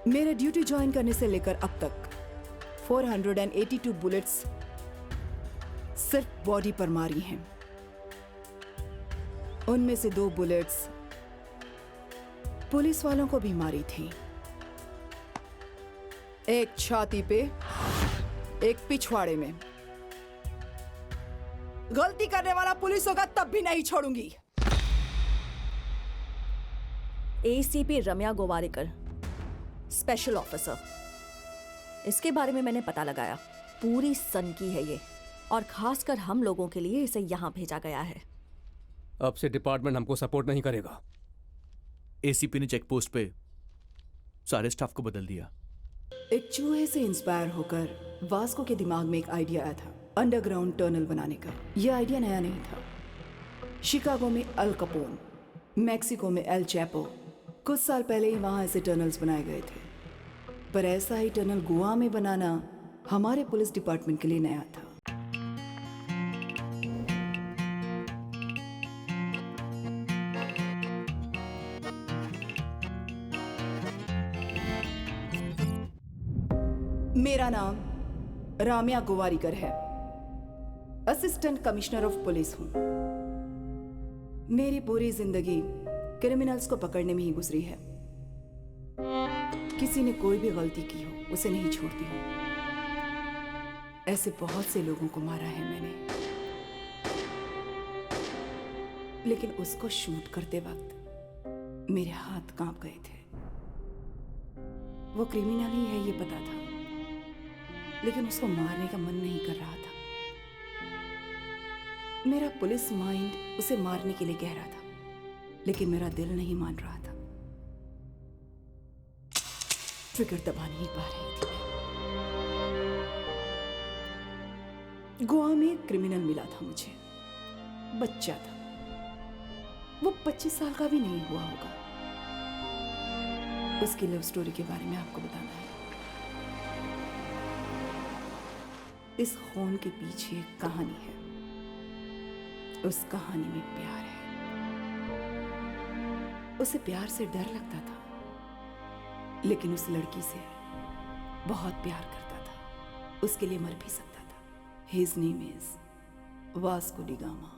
मेरे duty join करने से लेकर अब तक 482 बुलेट्स सिर्फ बॉडी पर मारी हैं। उनमें से 2 बुलेट्स पुलिस वालों को भी मारी थी, एक छाती पे, एक पिछवाड़े में। गलती करने वाला पुलिस होगा तब भी नहीं छोड़ूंगी। एसीपी रम्या गोवारिकर, स्पेशल ऑफिसर। इसके बारे में मैंने पता लगाया, पूरी सन की है ये, और खासकर हम लोगों के लिए इसे यहां भेजा गया है। अब से डिपार्टमेंट हमको सपोर्ट नहीं करेगा। एसीपी ने चेकपोस्ट पे सारे स्टाफ को बदल दिया। एक चूहे से इंस्पायर होकर वास्को के दिमाग में एक आइडिया आया था, अंडरग्राउंड टनल बनाने का। यह आइडिया नया नहीं था। शिकागो में अल कपोन, मैक्सिको में एल चैपो, कुछ साल पहले ही वहां ऐसे टनल्स बनाए गए थे। पर ऐसा ही टनल गोवा में बनाना हमारे पुलिस डिपार्टमेंट के लिए नया था। मेरा नाम राम्या गोवारिकर है, असिस्टेंट कमिश्नर ऑफ पुलिस हूं। मेरी पूरी जिंदगी क्रिमिनल्स को पकड़ने में ही गुजरी है। किसी ने कोई भी गलती की हो उसे नहीं छोड़ती हूं। ऐसे बहुत से लोगों को मारा है मैंने, लेकिन उसको शूट करते वक्त मेरे हाथ कांप गए थे। वो क्रिमिनल ही है ये पता था, लेकिन उसको मारने का मन नहीं कर रहा था। मेरा पुलिस माइंड उसे मारने के लिए कह रहा था, लेकिन मेरा दिल नहीं मान रहा था। ट्रिगर दबा नहीं पा रही थी मैं। गोवा में एक क्रिमिनल मिला था मुझे, बच्चा था। वो 25 साल का भी नहीं हुआ होगा। उसकी लव स्टोरी के बारे में आपको बताना है। इस खून के पीछे एक कहानी है। उस कहानी में प्यार है। उसे प्यार से डर लगता था, लेकिन उस लड़की से बहुत प्यार करता था। उसके लिए मर भी सकता था। His name is Vasco D gamma.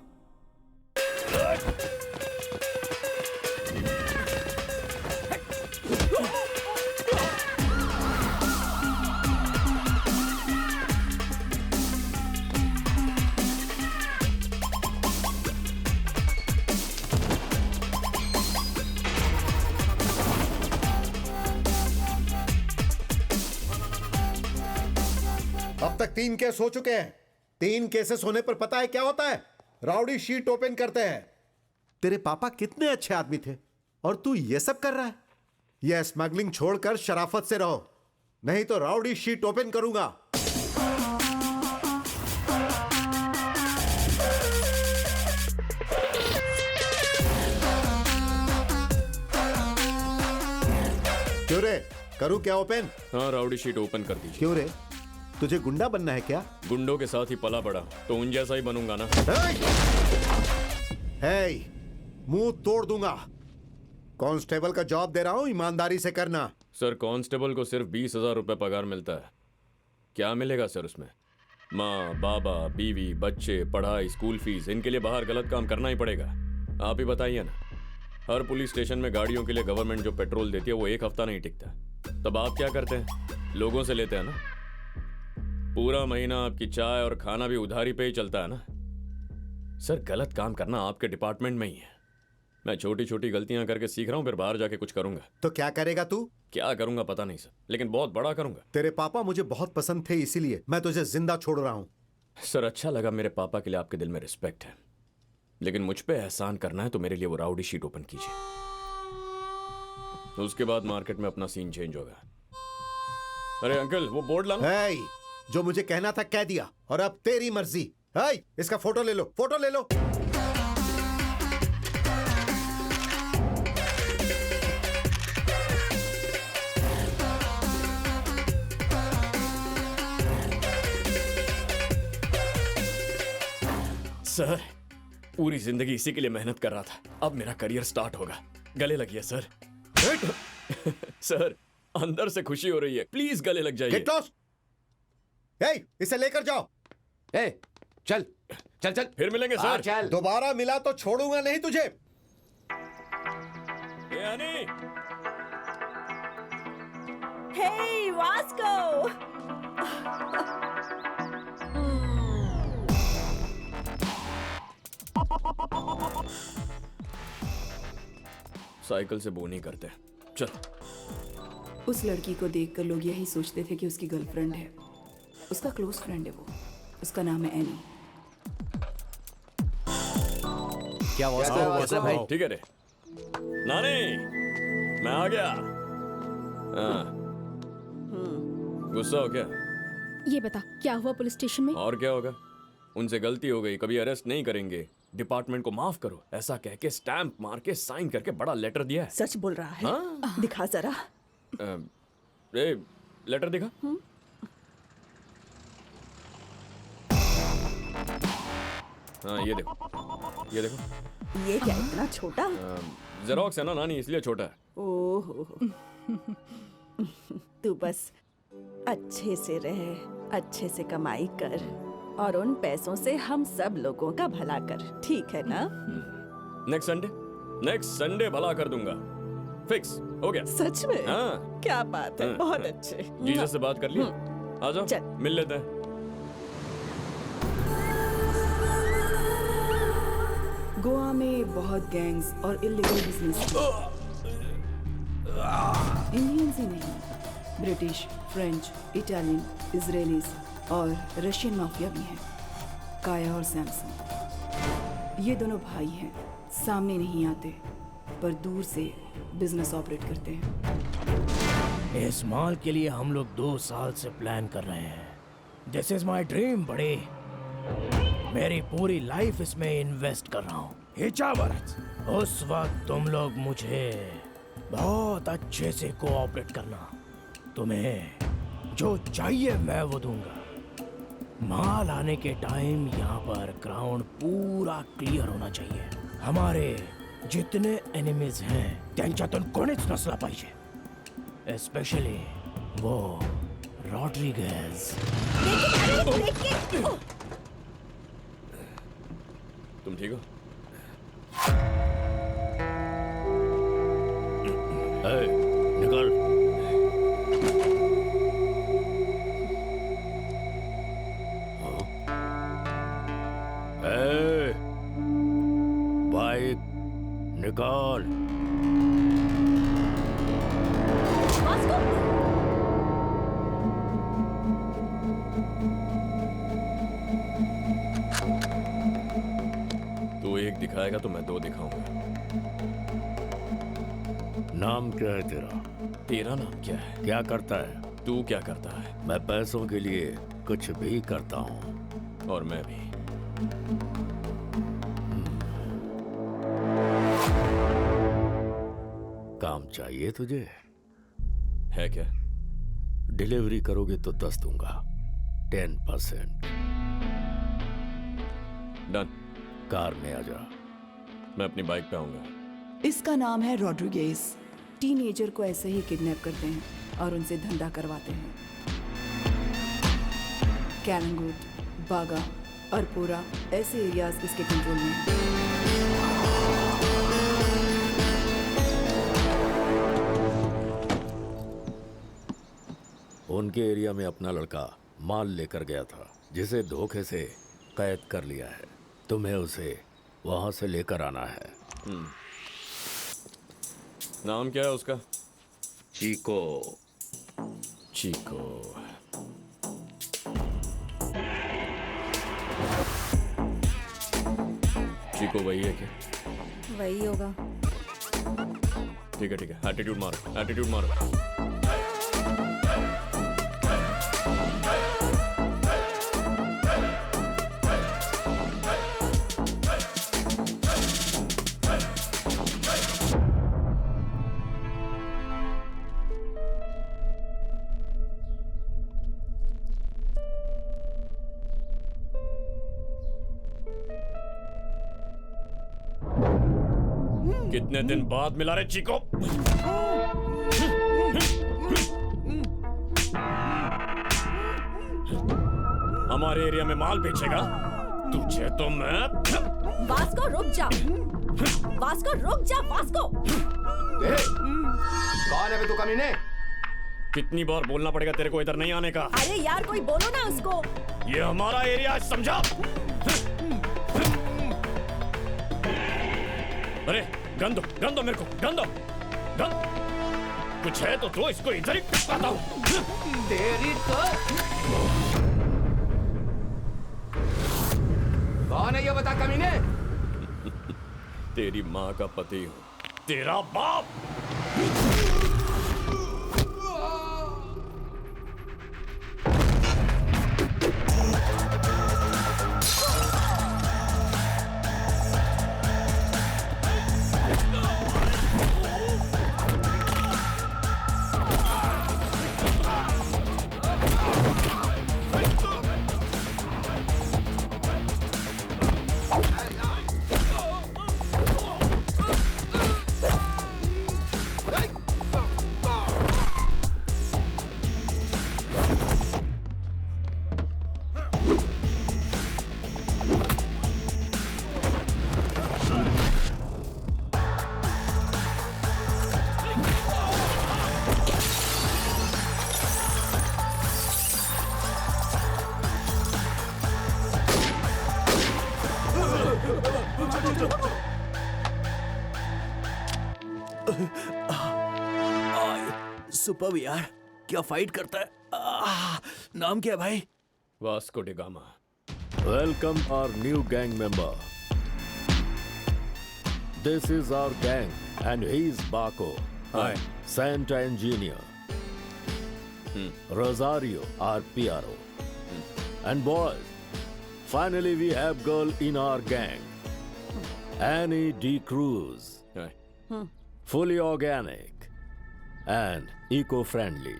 अब तक 3 केस हो चुके हैं। 3 केसेस होने पर पता है क्या होता है? राउडी शीट ओपन करते हैं। तेरे पापा कितने अच्छे आदमी थे और तू ये सब कर रहा है। यह स्मगलिंग छोड़कर शराफत से रहो, नहीं तो राउडी शीट ओपन करूंगा। क्यों रे, करूं क्या ओपन? हाँ, राउडी शीट ओपन कर दीजिए। क्यों रे, तुझे गुंडा बनना है क्या? गुंडों के साथ ही पला बड़ा, तो उन जैसा ही बनूंगा ना। हे, मुंह तोड़ दूंगा। कांस्टेबल का जॉब दे रहा हूं, ईमानदारी से करना। सर, कांस्टेबल को सिर्फ 20,000 रुपए पगार मिलता है। क्या मिलेगा सर उसमें? माँ, बाबा, बीवी, बच्चे, पढ़ाई, स्कूल फीस, इनके लिए बाहर गलत काम करना ही पड़ेगा। आप ही बताइए ना। हर पुलिस स्टेशन में गाड़ियों के लिए गवर्नमेंट जो पेट्रोल देती है वो 1 हफ्ता नहीं टिकता। तब आप क्या करते हैं? लोगों से लेते हैं ना। पूरा महीना आपकी चाय और खाना भी उधारी पे ही चलता है ना। सर, गलत काम करना आपके डिपार्टमेंट में ही है। मैं छोटी छोटी गलतियां करके सीख रहा हूं, फिर बाहर जाके कुछ करूंगा। तो क्या करेगा तू? क्या करूंगा पता नहीं सर, लेकिन बहुत बड़ा करूंगा। तेरे पापा मुझे बहुत पसंद थे, इसीलिए मैं तुझे जिंदा छोड़ रहा हूं। सर, अच्छा लगा, मेरे पापा के लिए आपके दिल में रिस्पेक्ट है, लेकिन मुझ पे एहसान करना है तो मेरे लिए वो राउडी शीट ओपन कीजिए। तो उसके बाद मार्केट में अपना सीन चेंज होगा। अरे अंकल, वो बोर्ड लाना। जो मुझे कहना था कह दिया, और अब तेरी मर्जी। इसका फोटो ले लो, फोटो ले लो। सर, पूरी जिंदगी इसी के लिए मेहनत कर रहा था। अब मेरा करियर स्टार्ट होगा। गले लगिए सर। सर, अंदर से खुशी हो रही है, प्लीज गले लग जाइए। Get lost. हे, इसे लेकर जाओ। ए, चल चल चल फिर मिलेंगे हाँ, सर। चल। दोबारा मिला तो छोड़ूंगा नहीं तुझे। ए हनी, हे वास्को। साइकिल से बो नहीं करते, चलो। उस लड़की को देखकर लोग यही सोचते थे कि उसकी गर्लफ्रेंड है। उसका क्लोज फ्रेंड है वो। उसका नाम है एनी। क्या वास्को भाई? ठीक है रे नानी, मैं आ गया। हाँ। गुस्सा हो क्या? ये बता क्या हुआ पुलिस स्टेशन में? और क्या होगा, उनसे गलती हो गई, कभी अरेस्ट नहीं करेंगे, डिपार्टमेंट को माफ करो, ऐसा कह के स्टैंप मार के साइन करके बड़ा लेटर दिया है। सच बोल रहा है? हाँ? दिखा जरा। ए, लेटर दिखा। हाँ ये देखो, ये देखो। ये क्या इतना छोटा? जेरोक्स है ना नानी, इसलिए छोटा है। ओहो। तू बस अच्छे से रह, अच्छे से कमाई कर और उन पैसों से हम सब लोगों का भला कर, ठीक है ना? नेक्स्ट संडे भला कर दूंगा, फिक्स हो गया। सच में? हाँ। क्या बात है, हाँ, बहुत हाँ। अच्छे। जीसस से बात कर लिया, आ जाओ चल। मिल लेते हैं। गोवा में बहुत गैंग्स और इलीगल बिजनेस। इंडियंस ही नहीं, ब्रिटिश, फ्रेंच, इटालियन, इजरायलीज और रशियन माफिया भी हैं। काया और सैमसन, ये दोनों भाई हैं। सामने नहीं आते पर दूर से बिजनेस ऑपरेट करते हैं। इस मॉल के लिए हम लोग 2 साल से प्लान कर रहे हैं। दिस इज माई ड्रीम बड़े। मेरी पूरी लाइफ इसमें इन्वेस्ट कर रहा हूँ। हिचावरत, उस वक्त तुम लोग मुझे बहुत अच्छे से कोऑपरेट करना। तुम्हें जो चाहिए मैं वो दूंगा। माल आने के टाइम यहाँ पर ग्राउंड पूरा क्लियर होना चाहिए। हमारे जितने एनिमीज हैं त्यांच्यातून कोणीच नसला पाहिजे, स्पेशली वो रॉड्रिगेज। तुम ठीक हो? निकल। बाइक निकाल। तू एक दिखाएगा तो मैं 2 दिखाऊंगा। नाम क्या है तेरा? तेरा नाम क्या है? क्या करता है? तू क्या करता है? मैं पैसों के लिए कुछ भी करता हूँ। और मैं भी। काम चाहिए तुझे? है क्या? डिलीवरी करोगे तो 10 दूंगा, 10%। डन। कार में आ जा। मैं अपनी बाइक पे आऊंगा। इसका नाम है रॉड्रिगेज। टीनेजर को ऐसे ही किडनैप करते हैं और उनसे धंधा करवाते हैं। कैलंगुट, बागा, अरपोरा ऐसे एरियाज इसके कंट्रोल में हैं। उनके एरिया में अपना लड़का माल लेकर गया था, जिसे धोखे से कैद कर लिया है। तुम्हें उसे वहां से लेकर आना है। नाम क्या है उसका? चीको। चीको। चीको वही है क्या? वही होगा। ठीक है ठीक है, एटीट्यूड मारो, एटीट्यूड मारो। कितने दिन बाद मिला रे चीको? हमारे एरिया में माल बेचेगा? तुझे तो मैं... वास्को रुक जा, वास्को रुक जा, वास्को। कौन है बे तू कमीने? कितनी बार बोलना पड़ेगा तेरे को इधर नहीं आने का? अरे यार कोई बोलो ना उसको। ये हमारा एरिया है, समझा? अरे गन दो मेरे को, गन दो। कुछ है तो दो, इसको इधर ही पिटवाता हूँ। तेरी तो... कौन है ये बता कमीने? तेरी माँ का पति हूँ, तेरा बाप। सुपर यार, क्या फाइट करता है। नाम क्या है भाई? Vasco D gamma. Welcome our new gang member. This is our gang and he's Baco. Hi. Santa Engineer. Rosario, our PRO. And boys, finally we have girl in our gang. Annie D. Cruz. Hi. Fully organic and eco-friendly.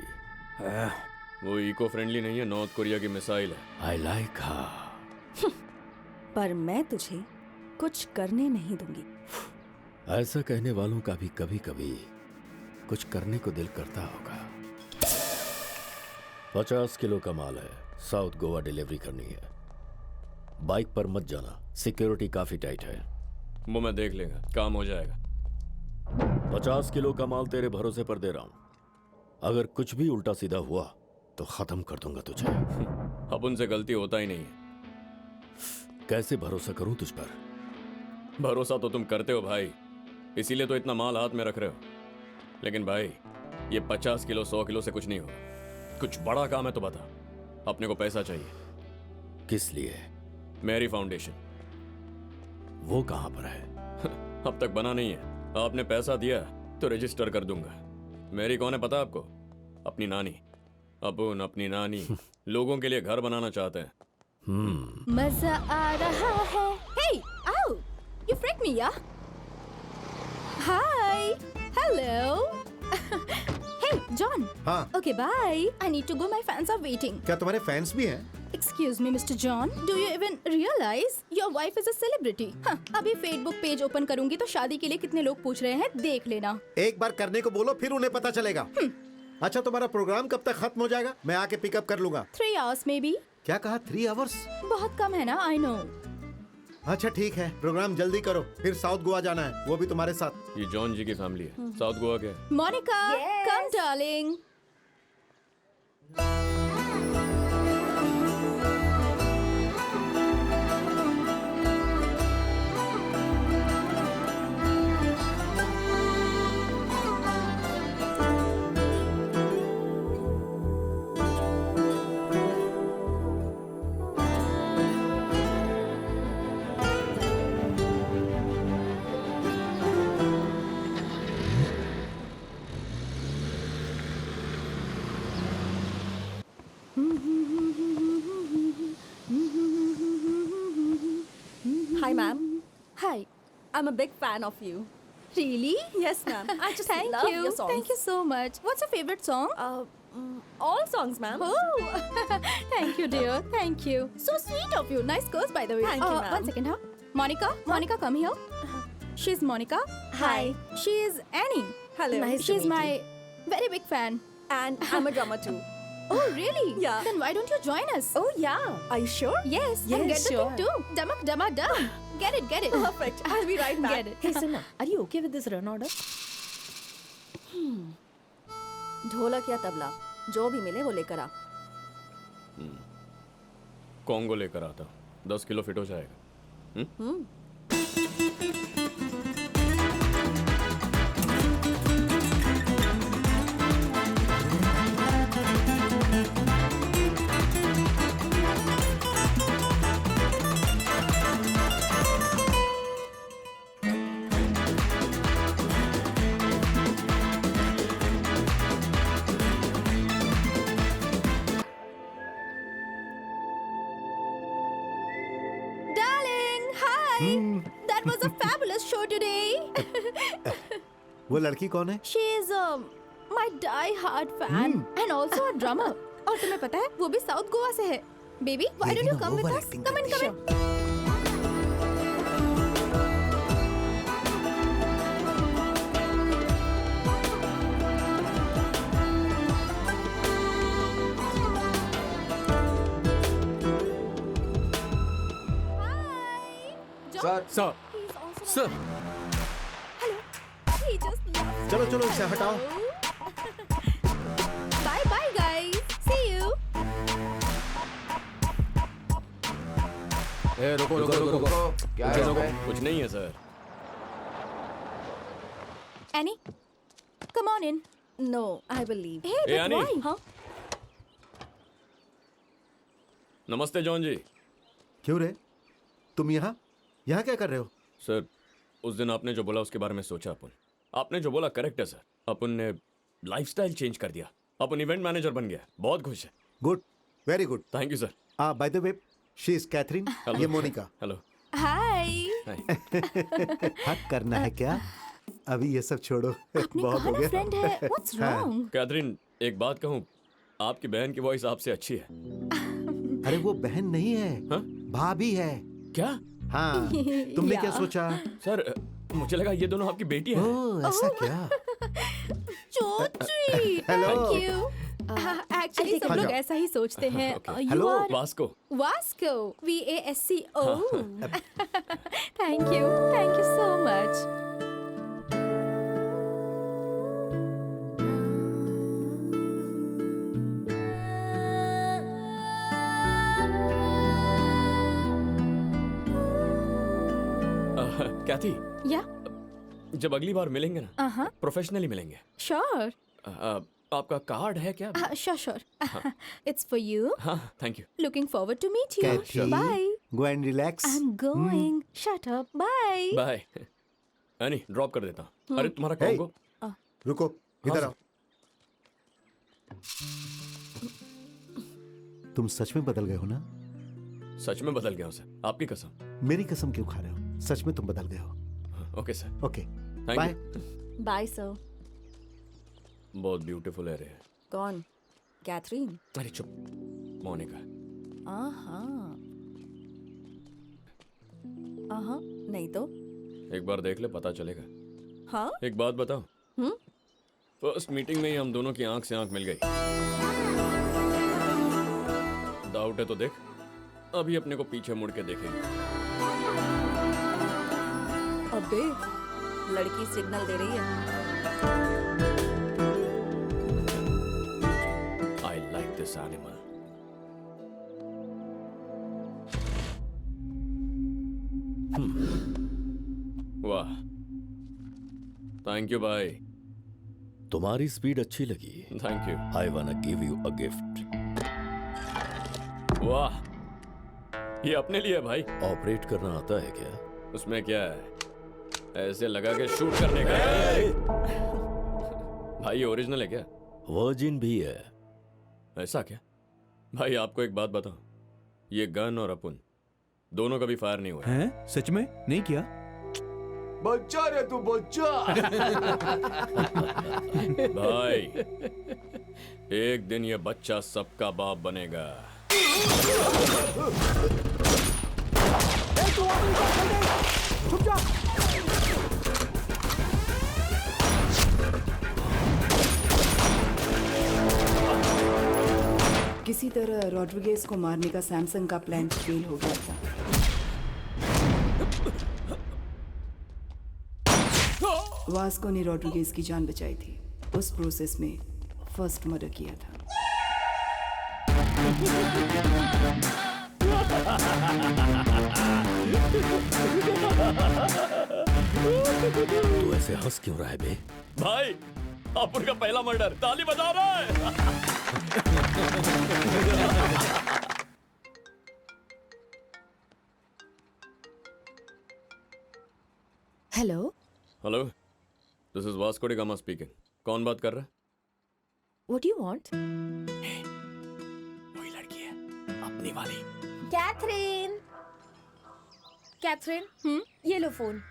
वो eco friendly नहीं है, north Korea की missile है। I like her. पर मैं तुझे कुछ करने नहीं दूंगी। ऐसा कहने वालों का भी कभी कभी कुछ करने को दिल करता होगा। 50 किलो का माल है, साउथ गोवा डिलीवरी करनी है। बाइक पर मत जाना, सिक्योरिटी काफी टाइट है। वो मैं देख लेगा, काम हो जाएगा। 50 किलो का माल तेरे भरोसे पर दे रहा हूं। अगर कुछ भी उल्टा सीधा हुआ तो खत्म कर दूंगा तुझे। अब उनसे गलती होता ही नहीं है। कैसे भरोसा करूं तुझ पर? भरोसा तो तुम करते हो भाई, इसीलिए तो इतना माल हाथ में रख रहे हो। लेकिन भाई ये 50 किलो 100 किलो से कुछ नहीं होगा। कुछ बड़ा काम है तो बता। अपने को पैसा चाहिए। किस लिए? मेरी फाउंडेशन। वो कहां पर है? अब तक बना नहीं है। आपने पैसा दिया तो रजिस्टर कर दूंगा। मेरी कौन है पता आपको? अपनी नानी। अपुन अपनी नानी लोगों के लिए घर बनाना चाहते हैं। मजा आ रहा है। Hey, ow! You freaked me, yeah? Hi. Hello. Hey, John. हाँ। Okay, bye. I need to go. My fans are waiting. क्या तुम्हारे फैंस भी हैं? Excuse me, Mr. John. Do you even realize your wife is a celebrity? हाँ, अभी Facebook page open करूंगी तो शादी के लिए कितने लोग पूछ रहे हैं, देख लेना। एक बार करने को बोलो, फिर उन्हें पता चलेगा। अच्छा, तुम्हारा प्रोग्राम कब तक खत्म हो जाएगा? मैं आके पिकअप कर लूंगा। 3 hours maybe. क्या कहा? 3 hours? बहुत कम है ना? I know. अच्छा ठीक है, प्रोग्राम जल्दी करो, फिर साउथ गोवा जाना है, वो भी तुम्हारे साथ। ये जॉन जी की फैमिली है। साउथ गोवा के। Monica, come darling. Hi, ma'am. Hi. I'm a big fan of you. Really? Yes, ma'am. I just Thank love you. your songs. Thank you so much. What's your favorite song? All songs, ma'am. Oh, thank you, dear. Thank you. So sweet of you. Nice girls, by the way. Thank you, ma'am. One second, huh? Monica, Monica, come here. She's Monica. Hi. She is Annie. Hello. She's my very big fan. And I'm a drummer too. Oh, really? Yeah. Then why don't you join us? Oh yeah. Are you sure? Yes. Yes, and get the sure. thing too. Damak dama dum. Get it. Perfect. I'll be right back. Get it. Hey, Sinna, are you okay with this run order? ढोलक या तबला जो भी मिले वो लेकर आ. Congo लेकर आता हूँ. 10 किलो फिट हो जाएगा. Darling, hi. That was a fabulous show today. वो लड़की कौन है? She is my die-hard fan and also a drummer. और तुम्हें पता है वो भी साउथ गोवा से है. Baby, why don't you come with us? Come in. Sir sir He's also sir Hello. He just loves चलो चलो इसे हटाओ. Bye bye guys. See you. ए रुको रुको रुको रुको. क्या है इसमें? कुछ नहीं है sir. Annie, come on in. No, I will leave. Hey, but Annie. why? हाँ? नमस्ते जॉन जी. क्यों रे? तुम यहाँ क्या कर रहे हो? सर उस दिन आपने जो बोला उसके बारे में सोचा. आपने जो बोला करेक्ट है सर. अपन ने लाइफस्टाइल चेंज कर दिया. अपन इवेंट मैनेजर बन गया. बहुत खुश है. Good, very good. Thank you sir. By the way, she is Catherine. ये मोनिका. हेलो. Hi. हक करना है क्या? अभी ये सब छोड़ो. आपने बहुत हो कहा ना गया. फ्रेंड है. What's wrong? कैथरीन एक बात कहूँ. आपकी बहन की वॉइस आपसे अच्छी है. अरे वो बहन नहीं है, हाँ? भाभी है. क्या? हाँ, तुमने क्या सोचा? सर मुझे लगा ये दोनों आपकी बेटी हैं. ओह, ऐसा क्या? So sweet. Hello. Thank you. Actually सब हाँ, लोग जाओ. ऐसा ही सोचते हैं. You Hello. are Vasco. Vasco. VASCO. Thank you so much. Cathy Yeah. जब अगली बार मिलेंगे ना Uh-huh. प्रोफेशनली मिलेंगे. Sure. आपका कार्ड है क्या? Sure. It's for you. हाँ thank you. Looking forward to meet you. Cathy, Bye. go and relax. I'm going. Shut up. Bye. Bye. नहीं ड्रॉप कर देता हूँ. अरे तुम्हारा Hey. कॉन्गो. रुको, इधर आओ. तुम सच में बदल गए हो ना? सच में बदल गया हूँ सर. आपकी कसम. मेरी कसम क्यों खा रहे हो? सच में तुम बदल गए हो. Okay sir. Okay, thank bye. You. Bye, sir. बहुत ब्यूटीफुल है रे. कौन? कैथरीन? अरे चुप. मोनिका. नहीं तो. एक बार देख ले पता चलेगा. हाँ? एक बात बताओ. फर्स्ट मीटिंग में ही हम दोनों की आंख से आंख मिल गई. डाउट है तो देख. अभी अपने को पीछे मुड़ के देखेंगे. अबे लड़की सिग्नल दे रही है. I like this animal. वाह. थैंक यू भाई. तुम्हारी स्पीड अच्छी लगी. Thank you. आई वाना गिव यू अ गिफ्ट. वाह. ये अपने लिए है भाई. ऑपरेट करना आता है क्या? उसमें क्या है? ऐसे लगा के शूट करने का है. भाई ये ओरिजिनल है क्या? वर्जिन भी है. ऐसा क्या? भाई आपको एक बात बताऊं. ये गन और अपन दोनों कभी फायर नहीं हुआ. हैं? सच में नहीं किया? बच्चा रे तू बच्चा. भाई एक दिन ये बच्चा सबका बाप बनेगा. किसी तरह रॉड्रिगेज को मारने का सैमसंग का प्लान फेल हो गया था। वास्को ने रॉड्रिगेज की जान बचाई थी। उस प्रोसेस में फर्स्ट मर्डर किया था। तू ऐसे हंस क्यों रहा है बे? भाई अपन का पहला मर्डर, ताली बजा रहा है। Hello, hello, this is Vasco D gamma speaking. कौन बात कर रहा है? What you want? वही लड़की है, अपनी वाली। कैथरीन, कैथरीन, ये लो फोन।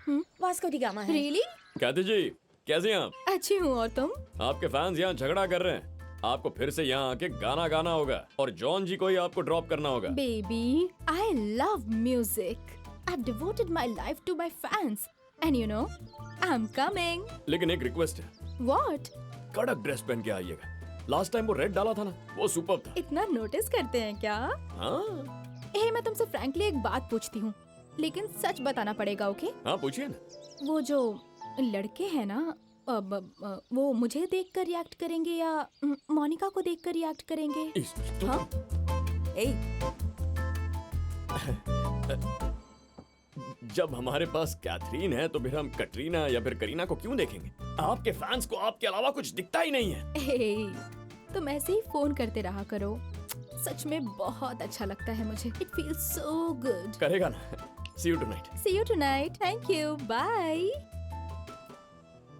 वास्को डी गामा है। रियली? कहते जी, कैसे हैं आप? अच्छी हूँ, और तुम? आपके फैंस यहाँ झगड़ा कर रहे हैं। आपको फिर से यहाँ आके गाना गाना होगा और जॉन जी को ही आपको ड्रॉप करना होगा। Baby, I love music. I've devoted my life to my fans. And you know, I'm coming. लेकिन एक रिक्वेस्ट है, What? कड़क ड्रेस पहन के आइएगा। लास्ट टाइम वो रेड डाला था ना, वो सुपर था। इतना नोटिस करते हैं क्या? हाँ मैं तुमसे फ्रैंकली एक बात पूछती हूँ, लेकिन सच बताना पड़ेगा, ओके? हाँ, पूछिए ना। वो जो लड़के हैं ना, वो मुझे देखकर रिएक्ट करेंगे या मोनिका को देखकर रिएक्ट करेंगे? हाँ? जब हमारे पास कैथरीन है तो फिर हम कटरीना या फिर करीना को क्यों देखेंगे? आपके फैंस को आपके अलावा कुछ दिखता ही नहीं है। तुम ऐसे ही फोन करते रहा करो। सच में बहुत अच्छा लगता है मुझे। It feels so good. करेगा ना? See you tonight. See you tonight. Thank you. Bye.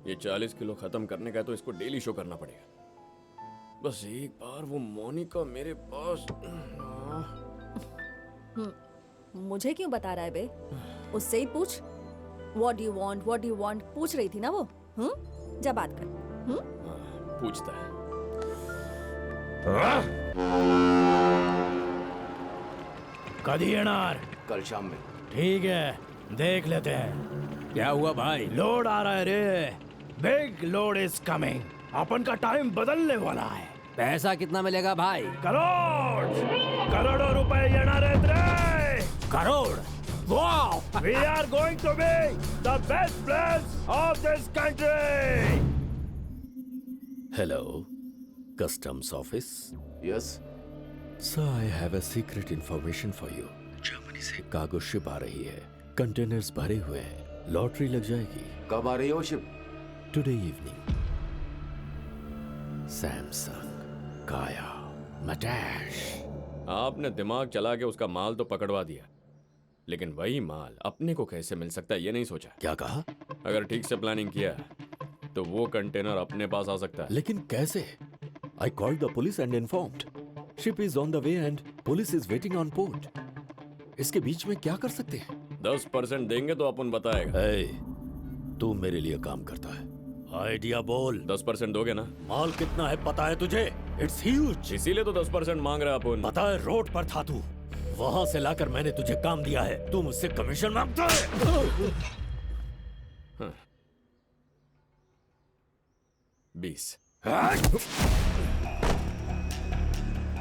ये 40 किलो खत्म करने का है तो इसको डेली शो करना पड़ेगा। बस एक बार वो मोनिका मेरे पास। मुझे क्यों बता रहा है बे? उससे ही पूछ। What do you want? पूछ रही थी ना वो। जा बात कर। पूछता है। कभी एनार? कल शाम में। ठीक है, देख लेते हैं। क्या हुआ भाई? लोड आ रहा है रे। Big load is coming. अपन का टाइम बदलने वाला है। पैसा कितना मिलेगा भाई? करोड़ों रुपए एनार रे। करोड़? वाह! We are going to be the best players of this country. Hello, customs office. Yes. So I have a secret information for you. Germany से कार्गो शिप आ रही है। कंटेनर्स भरे हुए हैं। लॉटरी लग जाएगी। कब आ रही है वो ship? Today evening. Samsung, Kaya, Matash. आपने दिमाग चला के उसका माल तो पकड़वा दिया, लेकिन वही माल अपने को कैसे मिल सकता है ये नहीं सोचा। क्या कहा? अगर ठीक से प्लानिंग किया तो वो कंटेनर अपने पास आ सकता है। लेकिन कैसे? I called the police and informed. Ship is on the way and police is waiting on port. इसके बीच में क्या कर सकते हैं? 10% देंगे तो अपन बताएगा। Hey, तू मेरे लिए काम करता है। आइडिया बोल। 10% दोगे ना? माल कितना है पता है तुझे? It's huge. इसीलिए तो 10% मांग रहा अपन। पता है रोड पर था तू। वहां से लाकर मैंने तुझे काम दिया है। तू मुझसे कमीशन मांगता है। 20।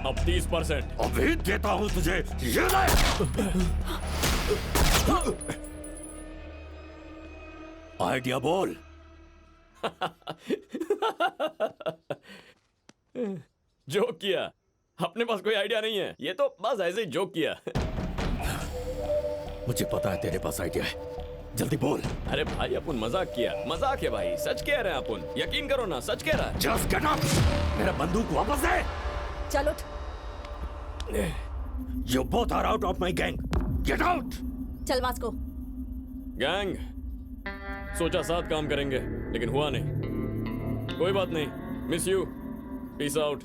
अब 30%। अभी देता हूं तुझे। ये ले। आइडिया बोल। जोक किया। अपने पास कोई आइडिया नहीं है, ये तो बस ऐसे ही जोक किया। मुझे पता है तेरे पास आइडिया है, जल्दी बोल। अरे भाई अपन मजाक किया, मजाक है भाई, सच कह रहे हैं अपन, यकीन करो ना, सच कह रहा है। Just get up! मेरा बंदूक वापस दे। चलो। You both are out of my gang. Get out! चल वास्को। गैंग, सोचा साथ काम करेंगे, लेकिन हुआ नहीं। कोई बात नहीं, मिस यू, पीस आउट।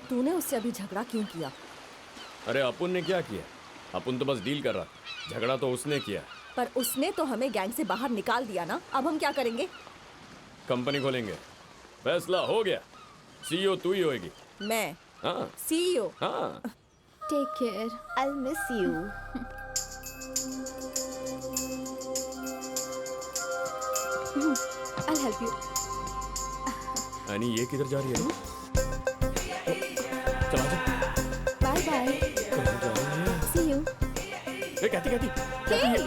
तूने उससे अभी झगड़ा क्यों किया? अरे अपन ने क्या किया? अपन तो बस डील कर रहा, झगड़ा तो उसने किया। पर उसने तो हमें गैंग से बाहर निकाल दिया ना, अब हम क्या करेंगे? कंपनी खोलेंगे, फैसला हो गया। सीईओ तू ही होएगी। मैं? हाँ। सीईओ? हाँ। Take care. I'll miss you. I'll help you. यानी ये किधर जा रही है? चला जा। Bye bye. See you. ए कहती Hey,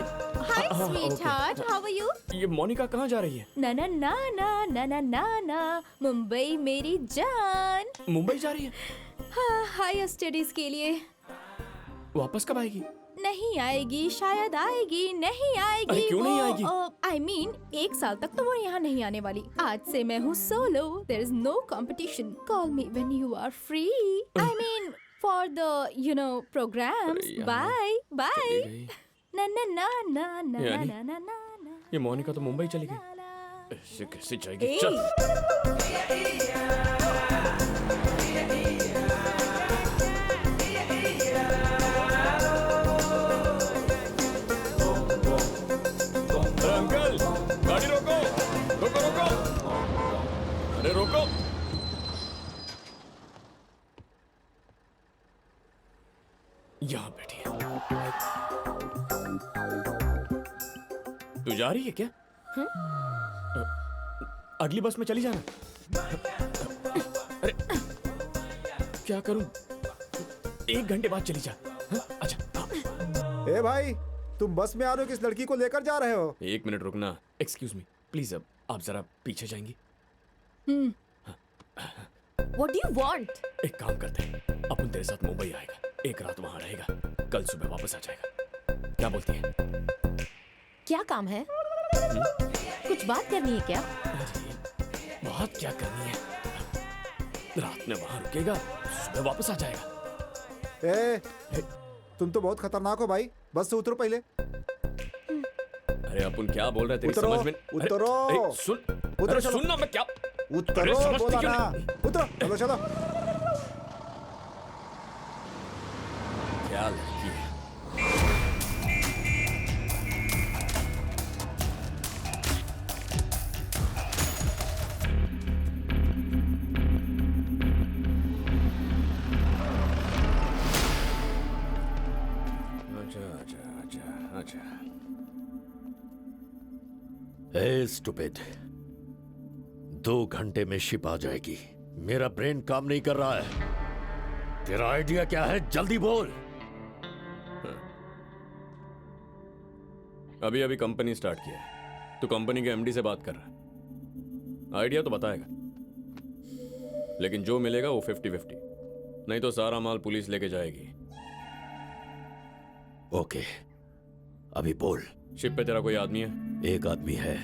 hi sweetheart, how are you? ये मोनिका कहाँ जा रही है? ना ना ना ना ना ना ना ना मुंबई मेरी जान। मुंबई जा रही है? हाँ, हायर स्टडीज के लिए। वापस कब आएगी? नहीं आएगी, शायद आएगी, नहीं आएगी। अरे क्यों नहीं आएगी? I mean, 1 साल तक तो वो यहाँ नहीं आने वाली। आज से मैं हूँ solo. There is no competition. Call me when you are free. I mean, for the programs. अरे यार, Bye, bye. चली गई। ना ना ना ना ना यानी, ना ना ना ना। ये मोनिका तो मुंबई चली गई। ऐसे कैसे जाएगी? ए, चल। अरे अंकल, गाड़ी रोको, रोको रोको, अरे रोको। यहाँ बैठी है। तू जा रही है क्या? अगली बस में चली जाना। अरे क्या करूं? 1 घंटे बाद चली जा। अच्छा। ए भाई, तुम बस में आ रहे हो, किस लड़की को लेकर जा रहे हो? 1 मिनट रुकना। एक्सक्यूज मी प्लीज, अब आप जरा पीछे जाएंगी? What do you want? एक काम करते हैं, अपन तेरे साथ मुंबई आएगा, 1 रात वहां रहेगा, कल सुबह वापस आ जाएगा। क्या बोलती है? क्या काम है? कुछ बात करनी है क्या? बहुत क्या करनी है। रात में वहां रुकेगा, सुबह वापस आ जाएगा। ए, तुम तो बहुत खतरनाक हो भाई, बस से उतरो पहले। अरे अपन क्या बोल रहे हैं, तेरी उतरो, समझ में? उतरो। अरे सुन, उतरो, अरे चलो। सुन ना, मैं क्या उतरो, अरे समझती बोला क्यों ना। नहीं? उतरो, चलो चलो। क्या लड़की है। अच्छा। ए स्टूपिड, 2 घंटे में शिप आ जाएगी। मेरा ब्रेन काम नहीं कर रहा है। तेरा आइडिया क्या है, जल्दी बोल। अभी कंपनी स्टार्ट किया है, तो कंपनी के एमडी से बात कर रहा है। आइडिया तो बताएगा, लेकिन जो मिलेगा वो 50-50, नहीं तो सारा माल पुलिस लेके जाएगी। ओके, अभी बोल। शिप पे तेरा कोई आदमी है? 1 आदमी है।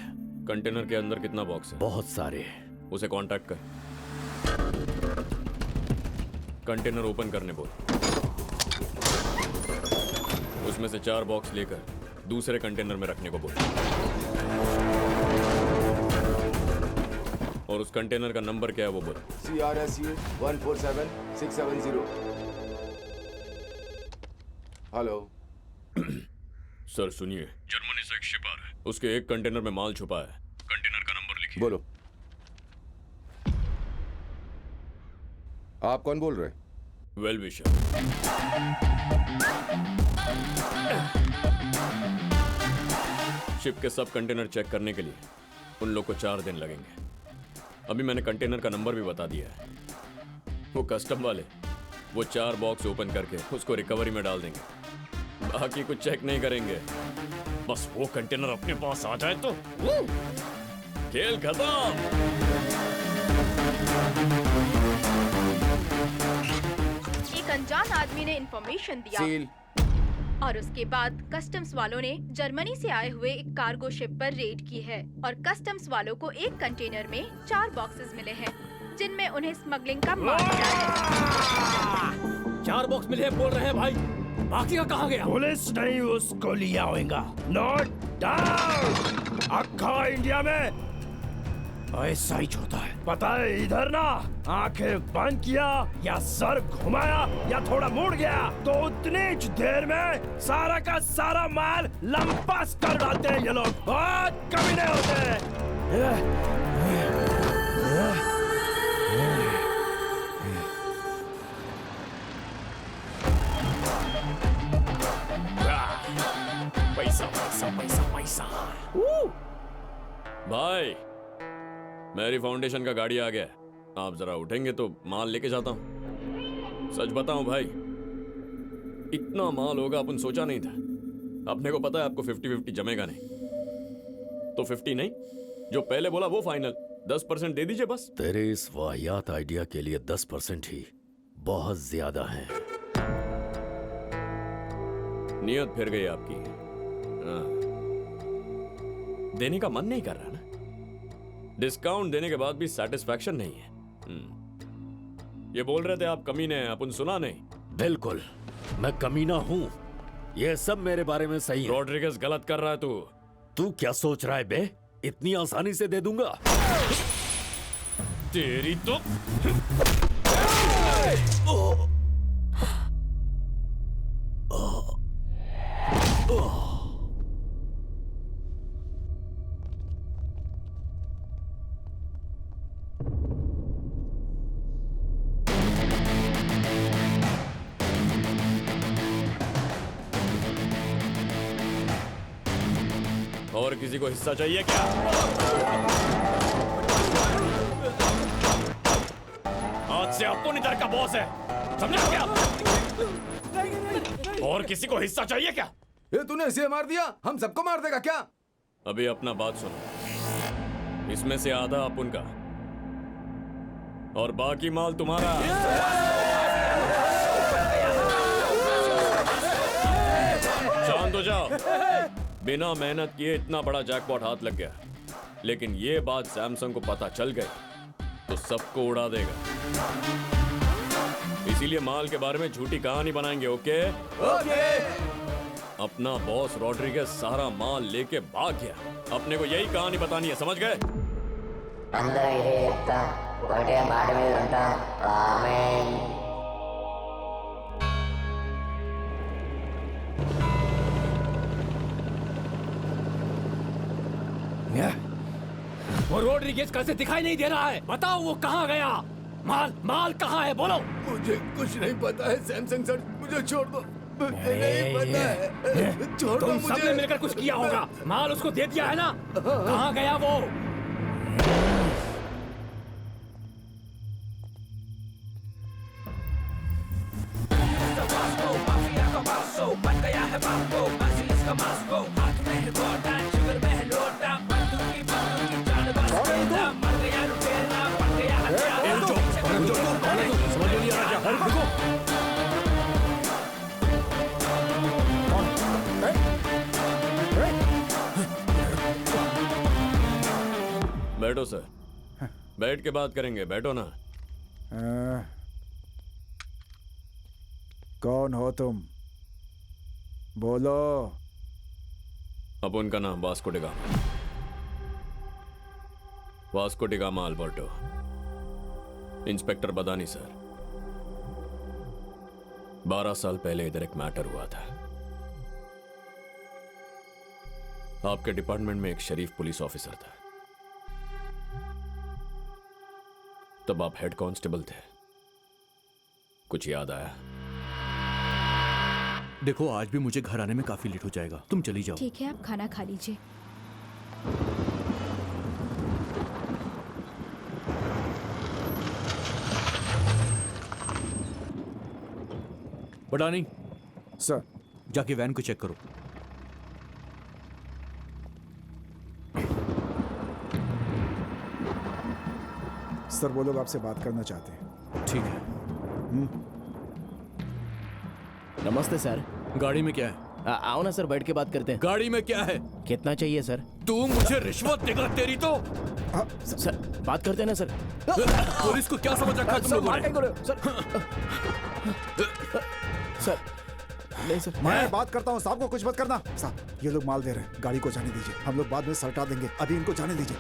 कंटेनर के अंदर कितना बॉक्स है? बहुत सारे। उसे कांटेक्ट कर, कंटेनर ओपन करने बोल। उसमें से 4 बॉक्स लेकर दूसरे कंटेनर में रखने को बोल, और उस कंटेनर का नंबर क्या है वो बोल। CRSU 147670। हेलो सर सुनिए, जर्मनी से एक शिप आ रहा है, उसके एक कंटेनर में माल छुपा है। कंटेनर का नंबर लिखिए। बोलो। आप कौन बोल रहे? Well wisher. शिप के सब कंटेनर चेक करने के लिए उन लोग को 4 दिन लगेंगे। अभी मैंने कंटेनर का नंबर भी बता दिया है। वो कस्टम वाले वो 4 बॉक्स ओपन करके उसको रिकवरी में डाल देंगे, बाकी कुछ चेक नहीं करेंगे। बस वो कंटेनर अपने पास आ जाए तो खेल खत्म। एक अनजान आदमी ने इंफॉर्मेशन दिया सील। और उसके बाद कस्टम्स वालों ने जर्मनी से आए हुए एक कार्गो शिप पर रेड की है और कस्टम्स वालों को एक कंटेनर में 4 बॉक्सेस मिले हैं, जिनमें उन्हें स्मगलिंग का माल मिला है। 4 बॉक्स मिले बोल रहे हैं भाई, बाकी का कहाँ गया? पुलिस नहीं उसको लिया होगा। Note down. अक्खा इंडिया में ऐसा ही होता है, पता है। इधर ना आंखें बंद किया या सर घुमाया या थोड़ा मुड़ गया तो उतनी देर में सारा का सारा माल लंपास कर डालते हैं ये लोग। बहुत कभी नहीं होते। पैसा पैसा पैसा पैसा। भाई मेरी फाउंडेशन का गाड़ी आ गया, आप जरा उठेंगे तो माल लेके जाता हूँ। सच बताऊं भाई, इतना माल होगा अपन सोचा नहीं था। अपने को पता है आपको 50-50 जमेगा नहीं, तो 50 नहीं, जो पहले बोला वो फाइनल। 10% दे दीजिए बस। तेरे इस वाहियात आइडिया के लिए 10% ही बहुत ज्यादा है। नियत फिर गई आपकी। हाँ। देने का मन नहीं कर रहा ना, डिस्काउंट देने के बाद भी सेटिस्फैक्शन नहीं है। ये बोल रहे थे आप कमीने हैं, अपन सुना नहीं। बिल्कुल, मैं कमीना हूं, ये सब मेरे बारे में सही है। रॉड्रिगेज गलत कर रहा है। तू क्या सोच रहा है बे? इतनी आसानी से दे दूंगा? तेरी तो और किसी को हिस्सा चाहिए क्या? आज से अपन इधर का बॉस है, समझा क्या? और किसी को हिस्सा चाहिए क्या? ये तूने इसे मार दिया, हम सबको मार देगा क्या? अभी अपना बात सुनो। इसमें से आधा अपन का और बाकी माल तुम्हारा। शांत हो जाओ। बिना मेहनत किए इतना बड़ा जैकपॉट हाथ लग गया, लेकिन ये बात सैमसंग को पता चल गई तो सबको उड़ा देगा। इसीलिए माल के बारे में झूठी कहानी बनाएंगे। ओके? अपना बॉस रॉड्रिगेज सारा माल लेके भाग गया, अपने को यही कहानी बतानी है, समझ गए? वो रॉड्रिगेज कल से दिखाई नहीं दे रहा है, बताओ वो कहाँ गया? माल कहाँ है, बोलो। मुझे कुछ नहीं पता है सैमसंग सर, मुझे छोड़ दो, मुझे नहीं पता है, छोड़ दो मुझे। तुम सबने मिलकर कुछ किया होगा, माल उसको दे दिया है ना? कहाँ गया वो? बैठो सर, बैठ के बात करेंगे, बैठो ना। कौन हो तुम? बोलो। अब उनका नाम Vasco D gamma. Vasco D gamma Alberto. Inspector बदानी सर। 12 साल पहले इधर एक मैटर हुआ था। आपके डिपार्टमेंट में एक शरीफ पुलिस ऑफिसर था, तब आप हेड कांस्टेबल थे। कुछ याद आया? देखो, आज भी मुझे घर आने में काफी लेट हो जाएगा, तुम चली जाओ। ठीक है, आप खाना खा लीजिए। बडानी सर, जाके वैन को चेक करो। सर, वो लोग आपसे बात करना चाहते हैं। ठीक है। नमस्ते सर। गाड़ी में क्या है? आओ ना सर, बैठ के बात करते हैं। गाड़ी में क्या है? कितना चाहिए सर? तू मुझे रिश्वत देगा? तेरी तो। सर बात करते हैं ना सर। पुलिस को क्या समझ रखा है तुम लोगों ने? सर नहीं सर, मैं बात करता हूँ, साहब को कुछ मत करना। साहब, ये लोग माल दे रहे हैं, गाड़ी को जाने दीजिए, हम लोग बाद में सलटा देंगे, अभी इनको जाने दीजिए।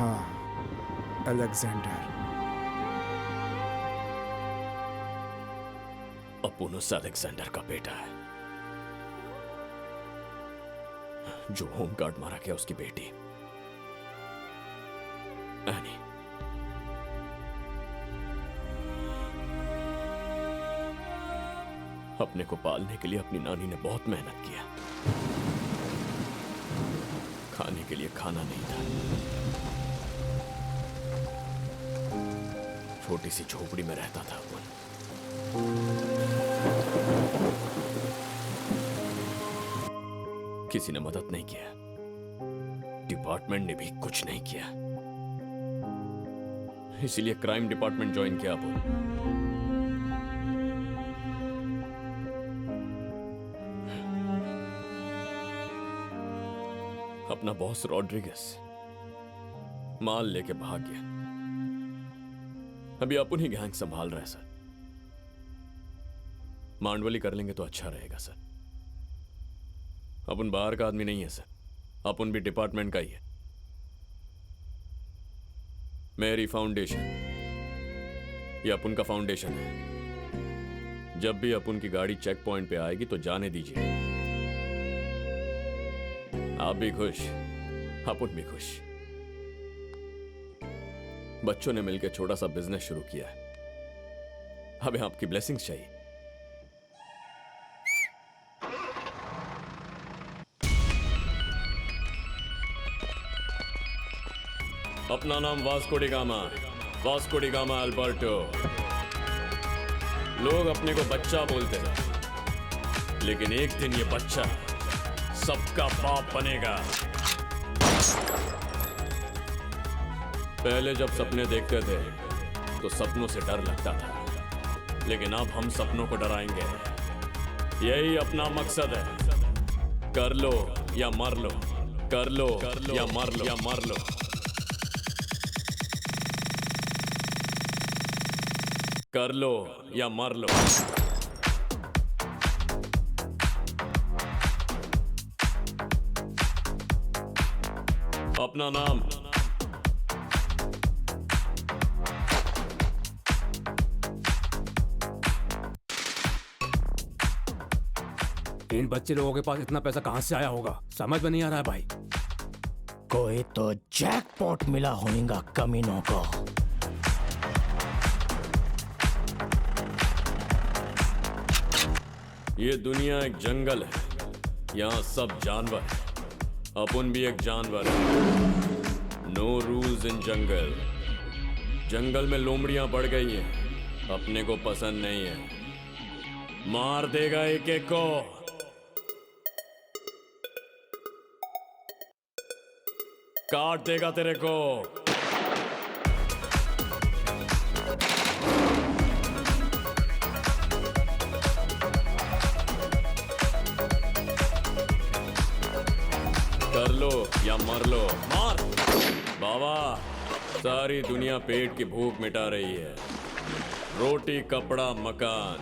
हाँ, अलेक्जेंडर। अपुन उस अलेक्जेंडर का बेटा है जो होमगार्ड मारा गया, उसकी बेटी एनी। अपने को पालने के लिए अपनी नानी ने बहुत मेहनत किया। खाने के लिए खाना नहीं था, छोटी सी झोपड़ी में रहता था अपन। किसी ने मदद नहीं किया, डिपार्टमेंट ने भी कुछ नहीं किया, इसीलिए क्राइम डिपार्टमेंट ज्वाइन किया अपन। अपना बॉस रॉड्रिगस माल लेके भाग गया। अभी अपन ही गैंग संभाल रहे हैं सर। मांडवली कर लेंगे तो अच्छा रहेगा सर। अपन बाहर का आदमी नहीं है सर, अपन भी डिपार्टमेंट का ही है। मेरी फाउंडेशन, ये अपन का फाउंडेशन है। जब भी अपन की गाड़ी चेक पॉइंट पे आएगी तो जाने दीजिए। आप भी खुश, अपन भी खुश। बच्चों ने मिलकर छोटा सा बिजनेस शुरू किया है, हमें आपकी ब्लेसिंग्स चाहिए। अपना नाम Vasco D gamma, Vasco D gamma Alberto. लोग अपने को बच्चा बोलते हैं, लेकिन एक दिन ये बच्चा सबका बाप बनेगा। पहले जब सपने देखते थे तो सपनों से डर लगता था, लेकिन अब हम सपनों को डराएंगे। यही अपना मकसद है। कर लो या मर लो, कर लो या मर लो, या मर लो। कर लो या मर लो। अपना नाम इन बच्चे लोगों के पास इतना पैसा कहां से आया होगा, समझ में नहीं आ रहा है भाई। कोई तो जैकपॉट मिला होगा कमीनों को। ये दुनिया एक जंगल है, यहाँ सब जानवर है। अपन भी एक जानवर है। नो रूल्स इन जंगल। जंगल में लोमड़ियां बढ़ गई हैं, अपने को पसंद नहीं है। मार देगा एक एक को। काट देगा तेरे को। कर लो या मर लो। मार बाबा। सारी दुनिया पेट की भूख मिटा रही है, रोटी कपड़ा मकान।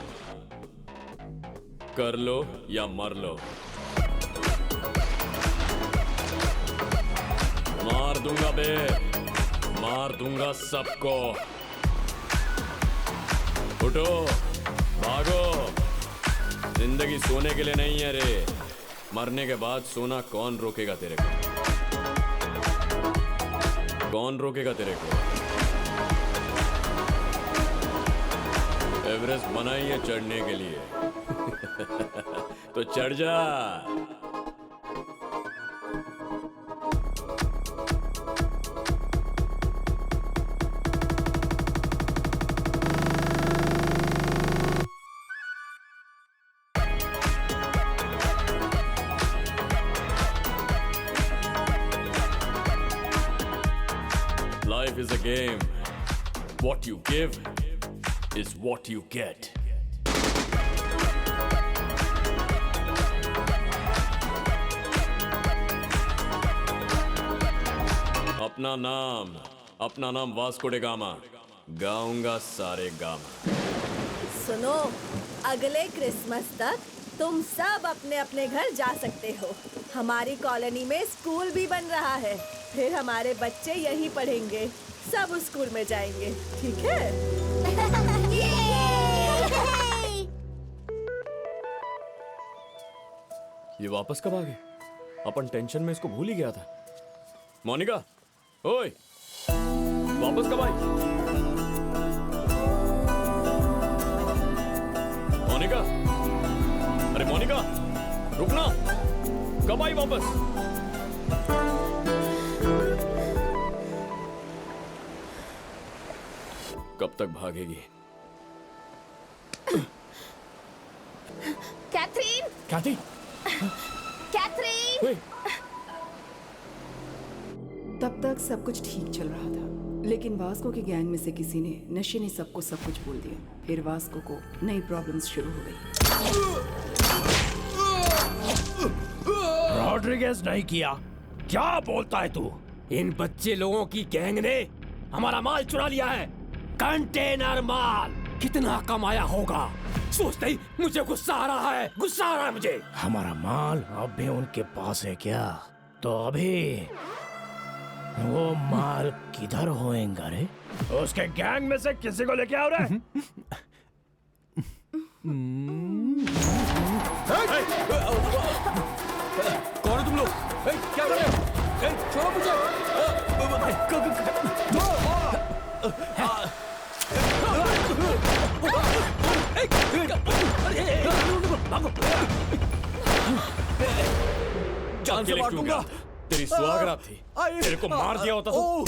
कर लो या मर लो। मार दूंगा बे, मार दूंगा सबको। उठो, भागो। जिंदगी सोने के लिए नहीं है रे, मरने के बाद सोना कौन रोकेगा तेरे को? कौन रोकेगा तेरे को? एवरेस्ट बनाई है चढ़ने के लिए तो चढ़ जा। Life is a game. What you give is what you get. अपना नाम वास्को डे गामा। गाऊंगा सारे गामा। सुनो, अगले क्रिसमस तक तुम सब अपने अपने घर जा सकते हो। हमारी कॉलोनी में स्कूल भी बन रहा है, फिर हमारे बच्चे यहीं पढ़ेंगे, सब उस स्कूल में जाएंगे, ठीक है? ये वापस कब आ गए? अपन टेंशन में इसको भूल ही गया था। मोनिका, ओए, वापस कब आई? मोनिका, अरे मोनिका, रुकना, कब आई वापस? कब तक भागेगी? कैथरीन! कैथी, कैथरीन! तब तक सब कुछ ठीक चल रहा था, लेकिन वास्को की गैंग में से किसी ने नशे ने सबको सब कुछ बोल दिया। फिर वास्को को नई प्रॉब्लम्स शुरू हो गई। रॉड्रिगेज नहीं किया, क्या बोलता है तू? इन बच्चे लोगों की गैंग ने हमारा माल चुरा लिया है, कंटेनर माल। कितना कमाया होगा सोचते ही मुझे गुस्सा आ रहा है, गुस्सा आ रहा है मुझे। हमारा माल अब भी उनके पास है क्या? तो अभी वो माल किधर होएगा रे? उसके गैंग में से किसी को लेके आओ रे। कौन हो तुम लोग? क्या कर रहे हो? छोड़ो मुझे। जान से मार दूंगा। तेरी सुहागरात थी, तेरे को मार दिया होता तो।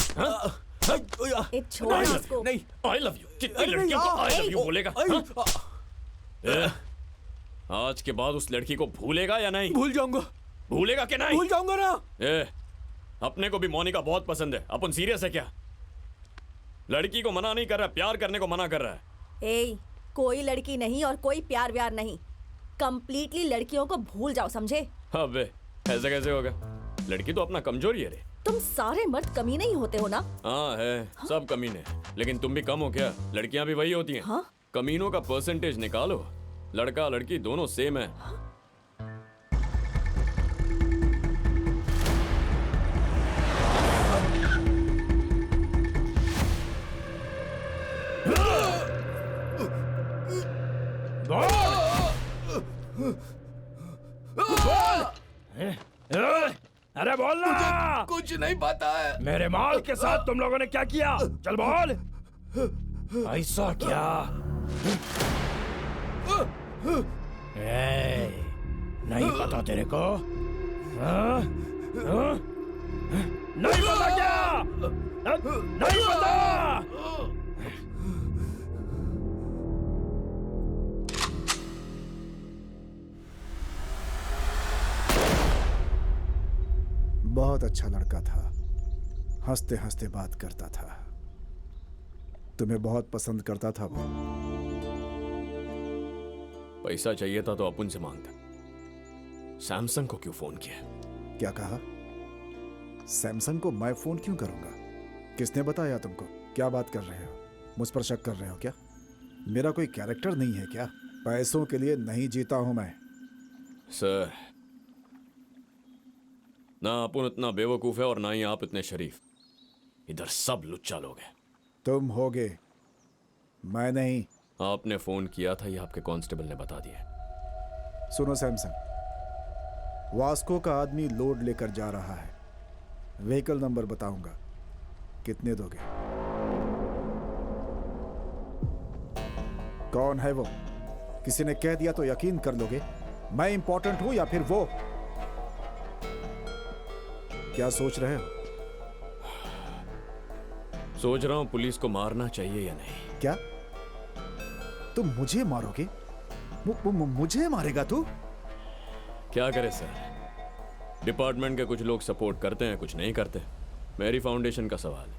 छोड़ इसको। नहीं, I love you। कितनी लड़कियों को I love you बोलेगा? आज के बाद उस लड़की को भूलेगा या नहीं? भूल जाऊंगा। भूलेगा कि नहीं? भूल जाऊंगा ना। अपने को भी मोनिका बहुत पसंद है, अपन सीरियस है क्या? लड़की को मना नहीं कर रहा, प्यार करने को मना कर रहा है। कोई लड़की नहीं और कोई प्यार व्यार नहीं, कंप्लीटली लड़कियों को भूल जाओ, समझे? अबे ऐसा कैसे होगा? लड़की तो अपना कमजोरी है रे। तुम सारे मर्द कमी नहीं होते हो ना? हाँ है, सब कमीने, लेकिन तुम भी कम हो क्या? लड़कियां भी वही होती हैं। हाँ? कमीनों का परसेंटेज निकालो, लड़का लड़की दोनों सेम है। अरे बोल ना। कुछ नहीं पता है। मेरे माल के साथ तुम लोगों ने क्या किया? चल बोल। ऐसा क्या? नहीं पता तेरे को? नहीं पता क्या? नहीं पता? बहुत अच्छा लड़का था, हंसते हंसते बात करता था, तुम्हें बहुत पसंद करता था वो। पैसा चाहिए था तो अपन से मांगता। सैमसंग को क्यों फोन किया? क्या कहा? सैमसंग को मैं फोन क्यों करूंगा? किसने बताया तुमको? क्या बात कर रहे हो? मुझ पर शक कर रहे हो क्या? मेरा कोई कैरेक्टर नहीं है क्या? पैसों के लिए नहीं जीता हूं मैं। सर, ना अपन इतना बेवकूफ है और ना ही आप इतने शरीफ। इधर सब लुच्चा लोग हैं। तुम होगे, मैं नहीं। आपने फोन किया था, ये आपके कांस्टेबल ने बता दिया। सुनो सैमसंग, वास्को का आदमी लोड लेकर जा रहा है। व्हीकल नंबर बताऊंगा, कितने दोगे? कौन है वो? किसी ने कह दिया तो यकीन कर लोगे? मैं इंपॉर्टेंट हूं या फिर वो? क्या सोच रहे हो? सोच रहा हूं पुलिस को मारना चाहिए या नहीं। क्या तुम मुझे मारोगे? मुझे मारेगा तू? क्या करे सर, डिपार्टमेंट के कुछ लोग सपोर्ट करते हैं, कुछ नहीं करते। मेरी फाउंडेशन का सवाल,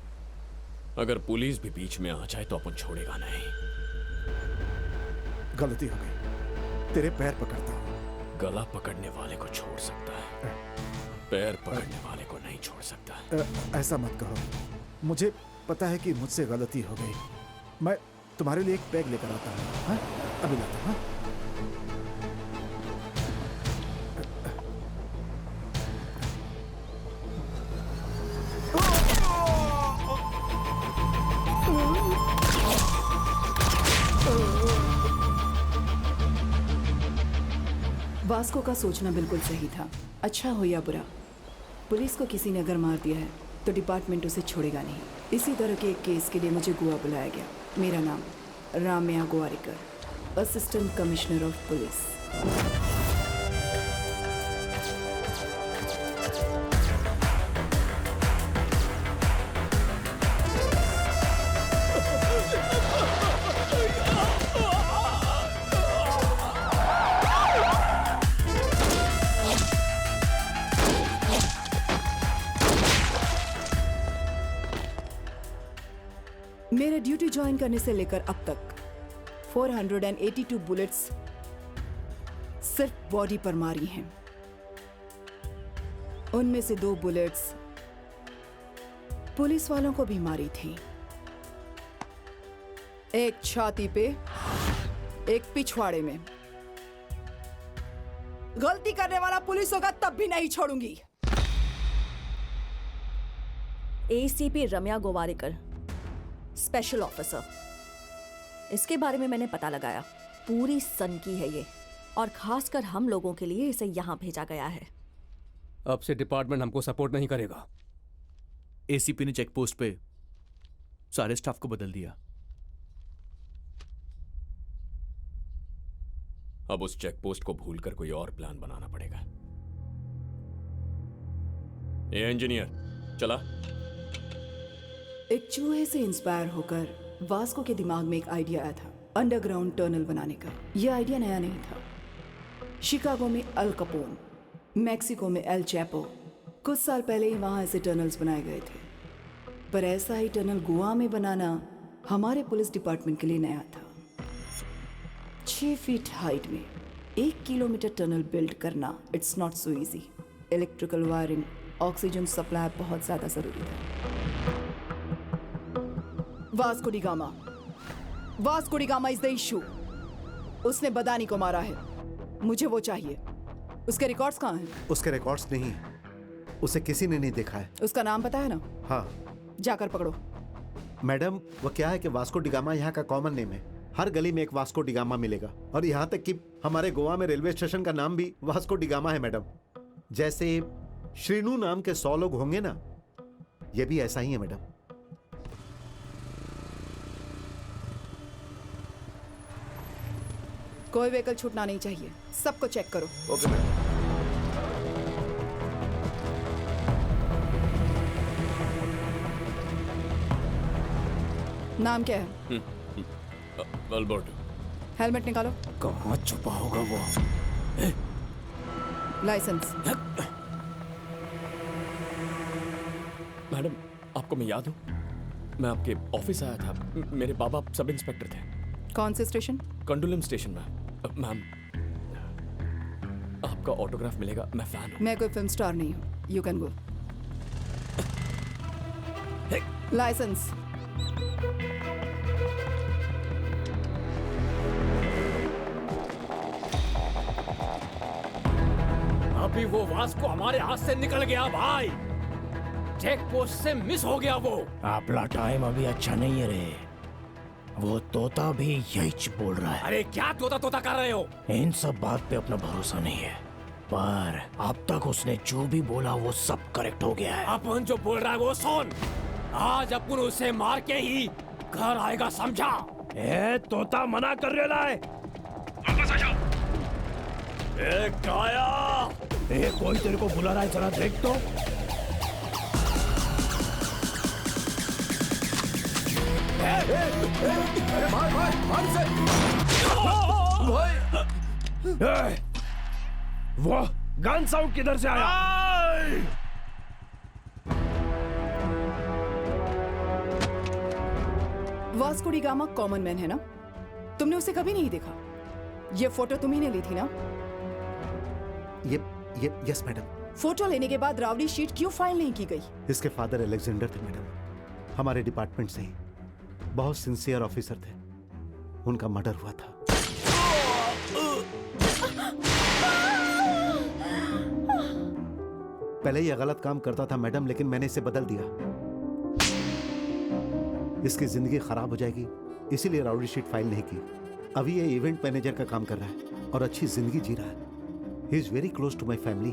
अगर पुलिस भी बीच में आ जाए तो अपन छोड़ेगा नहीं। गलती हो गई, तेरे पैर पकड़ता हूं। गला पकड़ने वाले को छोड़ सकता है, पैर पकड़ने वाले को नहीं छोड़ सकता। ऐसा मत कहो, मुझे पता है कि मुझसे गलती हो गई। मैं तुम्हारे लिए एक पैग लेकर आता हूँ। अभी लाता हूँ। वास्को का सोचना बिल्कुल सही था। अच्छा हो या बुरा, पुलिस को किसी ने अगर मार दिया है तो डिपार्टमेंट उसे छोड़ेगा नहीं। इसी तरह के एक केस के लिए मुझे गोवा बुलाया गया। मेरा नाम Ramya Gowariker, assistant commissioner of police. मेरे ड्यूटी ज्वाइन करने से लेकर अब तक 482 बुलेट्स सिर्फ बॉडी पर मारी हैं। उनमें से 2 बुलेट्स पुलिस वालों को भी मारी थी, एक छाती पे, एक पिछवाड़े में। गलती करने वाला पुलिस होगा तब भी नहीं छोड़ूंगी। एसीपी रम्या गोवारिकर, स्पेशल ऑफिसर। इसके बारे में मैंने पता लगाया। पूरी सन की है ये, और खासकर हम लोगों के लिए इसे यहां भेजा गया है। अब से डिपार्टमेंट हमको सपोर्ट नहीं करेगा। एसीपी ने चेक पोस्ट पे सारे स्टाफ को बदल दिया। अब उस चेक पोस्ट को भूलकर कोई और प्लान बनाना पड़ेगा। ये इंजीनियर चला। एक चूहे से इंस्पायर होकर वास्को के दिमाग में एक आइडिया आया था, अंडरग्राउंड टनल बनाने का। यह आइडिया नया नहीं था। शिकागो में अल कपोन, मैक्सिको में एल चैपो, कुछ साल पहले ही वहां ऐसे टनल्स बनाए गए थे। पर ऐसा ही टनल गोवा में बनाना हमारे पुलिस डिपार्टमेंट के लिए नया था। 6 फीट हाइट में 1 किलोमीटर टनल बिल्ड करना, it's not so easy. Electrical wiring, oxygen supply बहुत ज्यादा जरूरी था। Vasco D gamma is the issue. उसने बदानी को मारा है, मुझे वो चाहिए। उसके रिकॉर्ड्स कहाँ हैं? उसके रिकॉर्ड्स नहीं है, उसे किसी ने नहीं देखा है। उसका नाम पता है ना? हाँ। जाकर पकड़ो। मैडम, वो क्या है कि वास्को डिगामा यहाँ का कॉमन नेम है। हर गली में एक वास्को डिगामा मिलेगा, और यहाँ तक कि हमारे गोवा में रेलवे स्टेशन का नाम भी वास्को डिगामा है मैडम। जैसे श्रीनू नाम के 100 लोग होंगे ना, ये भी ऐसा ही है मैडम। कोई व्हीकल छूटना नहीं चाहिए, सबको चेक करो। Okay madam. नाम क्या है? अल्बर्टो। हेलमेट निकालो। कहाँ छुपा होगा वो? लाइसेंस। मैडम, आपको मैं याद हूँ? मैं आपके ऑफिस आया था। मेरे बाबा सब इंस्पेक्टर थे। कौन से स्टेशन? कंडोलम स्टेशन में। मैम, आपका ऑटोग्राफ मिलेगा, मैं फैन हूँ। मैं कोई फिल्म स्टार नहीं हूँ। You can go. लाइसेंस। अभी वो वास्को हमारे हाथ से निकल गया भाई। चेक पोस्ट से मिस हो गया वो। आपला टाइम अभी अच्छा नहीं है रे। वो तोता भी यही बोल रहा है। अरे क्या तोता तोता कर रहे हो? इन सब बात पे अपना भरोसा नहीं है, पर अब तक उसने जो भी बोला वो सब करेक्ट हो गया है। अपन जो बोल रहा है वो सुन। आज अपन उसे मार के ही घर आएगा, समझा? ए, तोता मना कर रहा है। वापस आ जाओ। ए, काया, ए, कोई तेरे को बुला रहा है, जरा देख तो। वो गन साउंड किधर से आया? Vasco D gamma common man है ना? तुमने उसे कभी नहीं देखा? ये फोटो तुम्ही ने ली थी ना? ये यस मैडम। फोटो लेने के बाद रावड़ी शीट क्यों फाइल नहीं की गई? इसके फादर अलेक्जेंडर थे मैडम, हमारे डिपार्टमेंट से ही बहुत सिंसियर ऑफिसर थे। उनका मर्डर हुआ था। पहले ये गलत काम करता था मैडम, लेकिन मैंने इसे बदल दिया। इसकी जिंदगी खराब हो जाएगी, इसीलिए राउडी शीट फाइल नहीं की। अभी ये इवेंट मैनेजर का काम कर रहा है और अच्छी जिंदगी जी रहा है। He is very close to my family.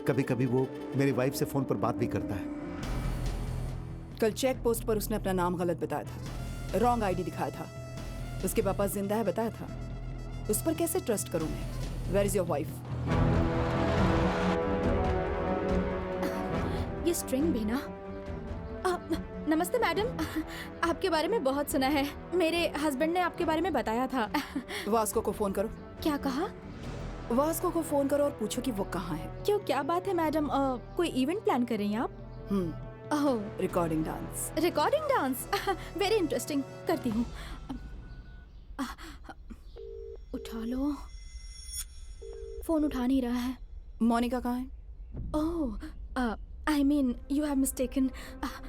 कभी कभी वो मेरी वाइफ से फोन पर बात भी करता है। कल चेक पोस्ट पर उसने अपना नाम गलत बताया था, रॉन्ग आईडी दिखाया था। उसके पापा जिंदा है बताया था। उस पर कैसे ट्रस्ट करूं मैं? Where is your wife? ये स्ट्रिंग भी ना। नमस्ते मैडम, आपके बारे में बहुत सुना है। मेरे हस्बैंड ने आपके बारे में बताया था। वास्को को फोन करो। क्या कहा? वास्को को फोन करो और पूछो कि वो कहाँ है। क्यों, क्या बात है मैडम? कोई इवेंट प्लान कर रही हैं आप? Recording dance. Recording dance, very interesting. करती हूँ। उठा लो। फोन उठा नहीं रहा है। मोनिका कहाँ है? ओह, I mean, you have mistaken.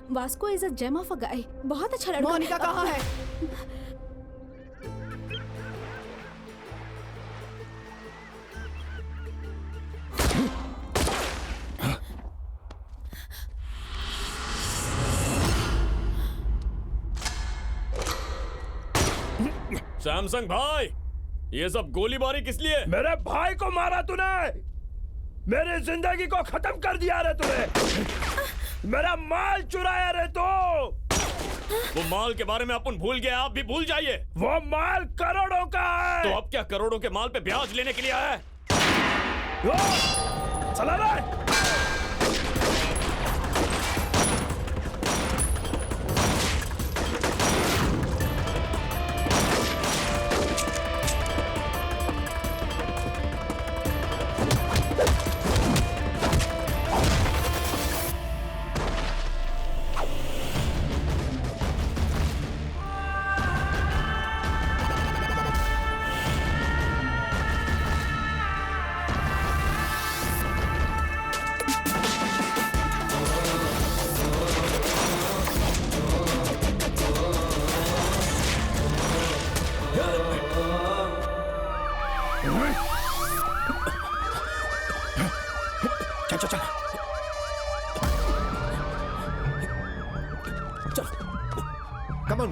Vasco is a gem of a guy. बहुत अच्छा लड़का। मोनिका कहाँ है? सैमसंग भाई, ये सब गोलीबारी किस लिए? मेरे भाई को मारा तूने, मेरी जिंदगी को खत्म कर दिया रे तूने, मेरा माल चुराया रे तो। वो माल के बारे में अपन भूल गए, आप भी भूल जाइए। वो माल करोड़ों का है। तो अब क्या करोड़ों के माल पे ब्याज लेने के लिए आया है? चला रे।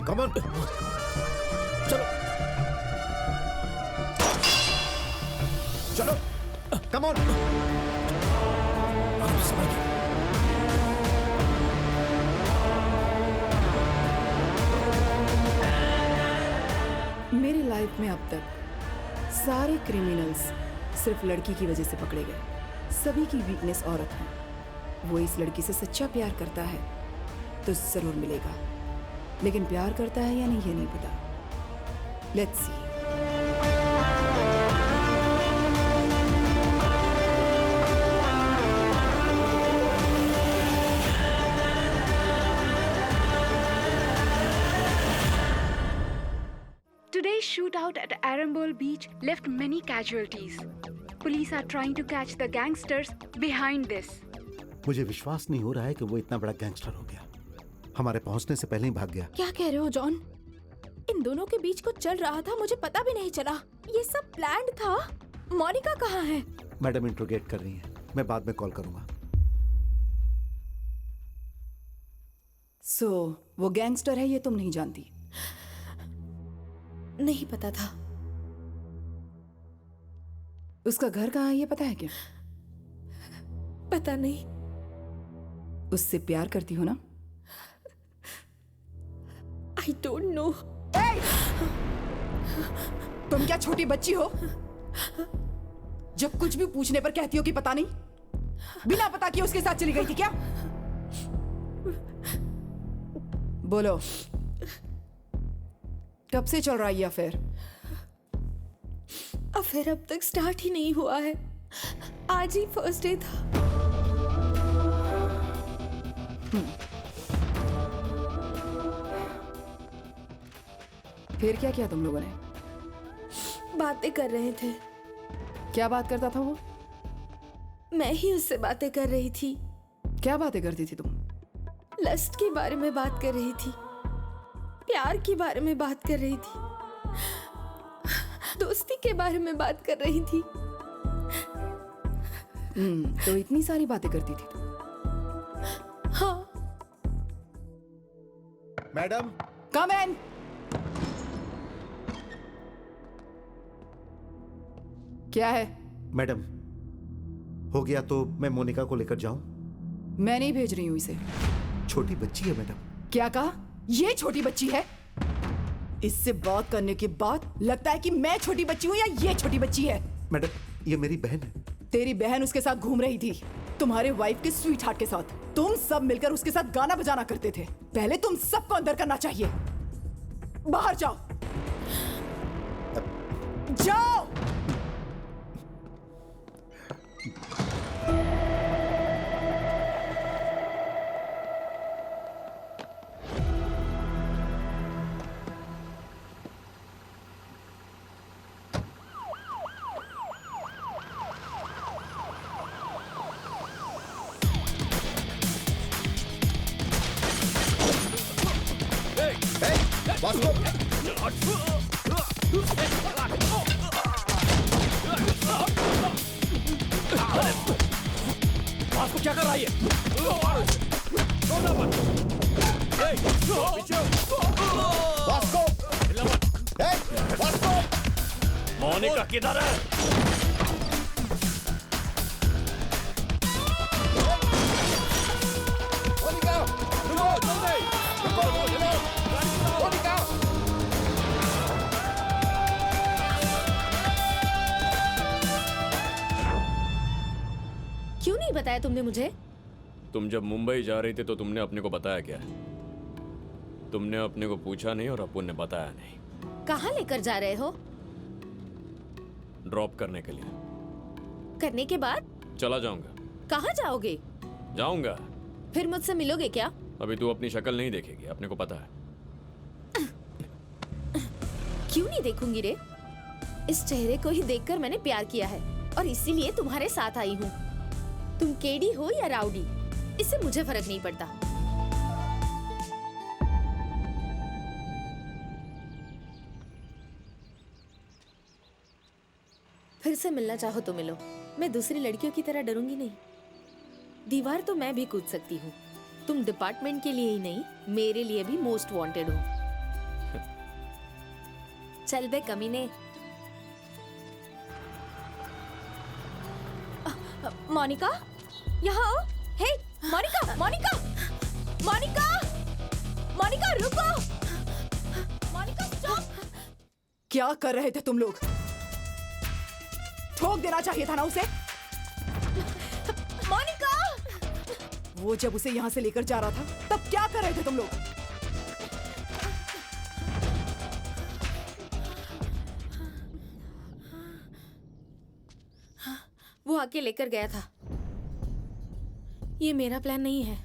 Come on. चलो चलो, come on. मेरी लाइफ में अब तक सारे क्रिमिनल्स सिर्फ लड़की की वजह से पकड़े गए। सभी की वीकनेस औरत है। वो इस लड़की से सच्चा प्यार करता है तो जरूर मिलेगा, लेकिन प्यार करता है या नहीं ये नहीं पता। Let's see. Today's shootout at Arambol Beach left many casualties. Police are trying to catch the gangsters behind this. मुझे विश्वास नहीं हो रहा है कि वो इतना बड़ा गैंगस्टर हो गया। हमारे पहुंचने से पहले ही भाग गया। क्या कह रहे हो जॉन? इन दोनों के बीच कुछ चल रहा था, मुझे पता भी नहीं चला। ये सब प्लान्ड था। मोनिका कहाँ है? मैडम इंट्रोगेट कर रही हैं, मैं बाद में कॉल करूंगा। वो गैंगस्टर है ये तुम नहीं जानती? नहीं पता था। उसका घर कहाँ है ये पता है क्या? पता नहीं। उससे प्यार करती हो ना? I don't know. तुम क्या छोटी बच्ची हो जब कुछ भी पूछने पर कहती हो कि पता नहीं? बिना पता किए उसके साथ चली गई थी क्या? बोलो, कब से चल रहा है ये अफेयर? अफेयर अब तक स्टार्ट ही नहीं हुआ है। आज ही फर्स्ट डे था। फिर क्या किया तुम लोगों ने? बातें कर रहे थे। क्या बात करता था वो? मैं ही उससे बातें कर रही थी। क्या बातें करती थी तुम? लस्ट के बारे में बात कर रही थी, प्यार के बारे में बात कर रही थी, दोस्ती के बारे में बात कर रही थी। तो इतनी सारी बातें करती थी तुम? हाँ। मैडम, कम इन। क्या है? मैडम, हो गया तो मैं मोनिका को लेकर जाऊं? मैं नहीं भेज रही हूं इसे। छोटी बच्ची है मैडम। क्या कहा? ये छोटी बच्ची है? इससे बात करने के बाद लगता है कि मैं छोटी बच्ची हूं या ये छोटी बच्ची है। मैडम, ये मेरी बहन है। तेरी बहन उसके साथ घूम रही थी, तुम्हारे वाइफ के स्वीट हार्ट के साथ। तुम सब मिलकर उसके साथ गाना बजाना करते थे। पहले तुम सबको अंदर करना चाहिए। बाहर जाओ, जाओ। वास्को क्या कर रहा है? मोनिका किधर है? मोनिका, रुको, जल्दी, रुको, मोनिका। क्यों नहीं बताया तुमने मुझे? तुम जब मुंबई जा रही थी तो तुमने अपने को बताया क्या? तुमने अपने को पूछा नहीं और अपुन ने बताया नहीं। कहाँ लेकर जा रहे हो? ड्रॉप करने के लिए। करने के बाद? चला जाऊंगा। कहाँ जाओगे? जाऊंगा। फिर मुझसे मिलोगे क्या? अभी तू अपनी शक्ल नहीं देखेगी, अपने को पता है। क्यों नहीं देखूंगी रे? इस चेहरे को ही देखकर मैंने प्यार किया है और इसीलिए तुम्हारे साथ आई हूँ। तुम केडी हो या राउडी, इससे मुझे फर्क नहीं पड़ता। फिर से मिलना चाहो तो मिलो। मैं दूसरी लड़कियों की तरह डरूंगी नहीं। दीवार तो मैं भी कूद सकती हूँ। तुम डिपार्टमेंट के लिए ही नहीं, मेरे लिए भी मोस्ट वांटेड हो। चल बे कमीने। मोनिका, यहाँ आओ। हे, मोनिका, मोनिका, मोनिका, मोनिका रुको। मोनिका स्टॉप। क्या कर रहे थे तुम लोग? ठोक देना चाहिए था ना उसे। मोनिका! वो जब उसे यहाँ से लेकर जा रहा था तब क्या कर रहे थे तुम लोग? वो आके लेकर गया था। ये मेरा प्लान नहीं है।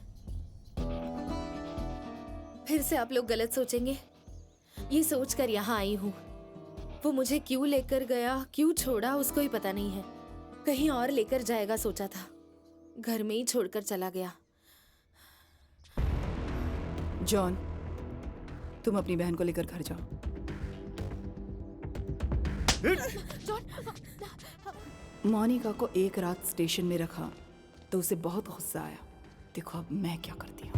फिर से आप लोग गलत सोचेंगे। ये सोचकर यहाँ आई हूँ। वो मुझे क्यों लेकर गया, क्यों छोड़ा, उसको ही पता नहीं है। कहीं और लेकर जाएगा सोचा था, घर में ही छोड़कर चला गया। जॉन, तुम अपनी बहन को लेकर घर जाओ। मोनिका को एक रात स्टेशन में रखा तो उसे बहुत गुस्सा आया। देखो अब मैं क्या करती हूँ।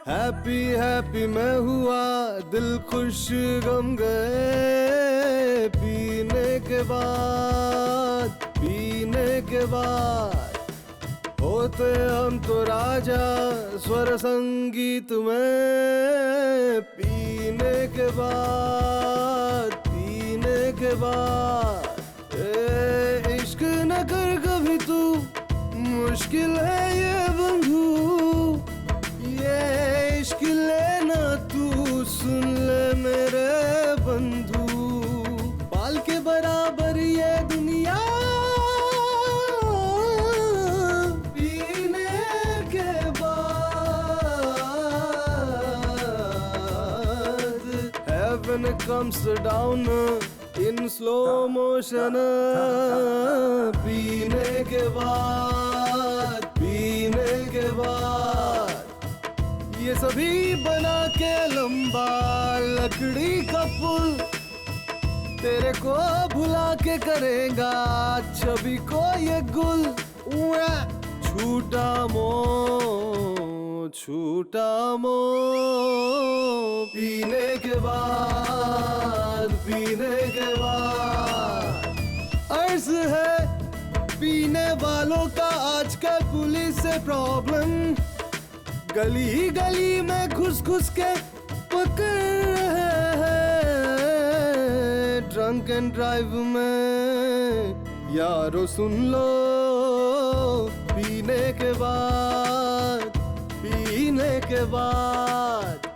हैप्पी हैप्पी मैं हुआ, दिल खुश गम गए। पीने के बाद होते हम तो राजा स्वर संगीत में। पीने के बाद इश्क न कर कभी तू, मुश्किल है ये बंधु। ये इश्क लेना तू, सुन ले मेरे बंधु। बाल के बराबर ये दुनिया, पीने के बाद heaven comes down in slow motion। पीने के बाद ये सभी बना के लंबा लकड़ी का पुल तेरे को भुला के करेगा छवि को ये गुल। छूटा मो पीने के बाद अर्ज है पीने वालों का आजकल पुलिस से प्रॉब्लम। गली गली में घुस के पकड़ रहे हैं ड्रंक एंड ड्राइव में। यारो सुन लो पीने के बाद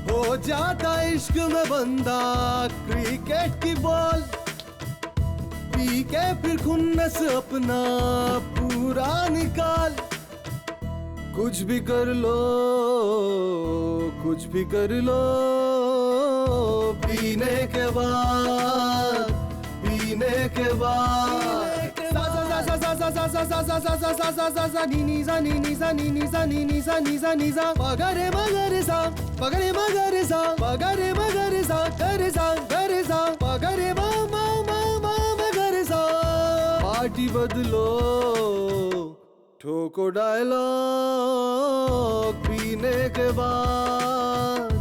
हो जाता इश्क में बंदा क्रिकेट की बॉल। पी के फिर खुन्नस अपना पूरा निकाल। कुछ भी कर लो पीने के बाद पगरे मगर सा पार्टी बदलो ठोको डायलॉग पीने के बाद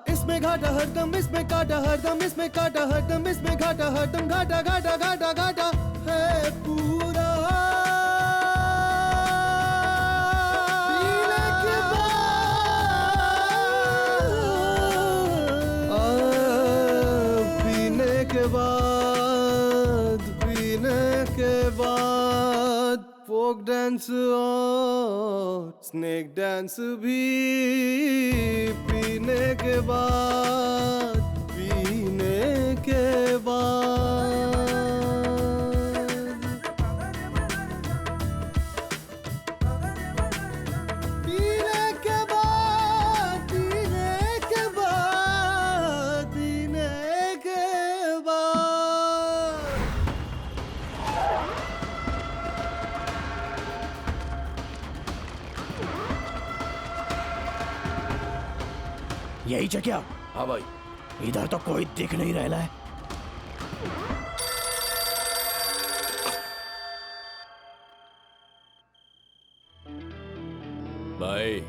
इसमें घाटा हरदम इसमें काटा हरदम इसमें काटा हरदम इसमें घाटा हरदम घाटा है पूरा पीने के बाद फोक डांस और स्नेक डांस भी पीने के बाद पीने के यही जगह। हाँ भाई, इधर तो कोई दिख नहीं रहा है। भाई,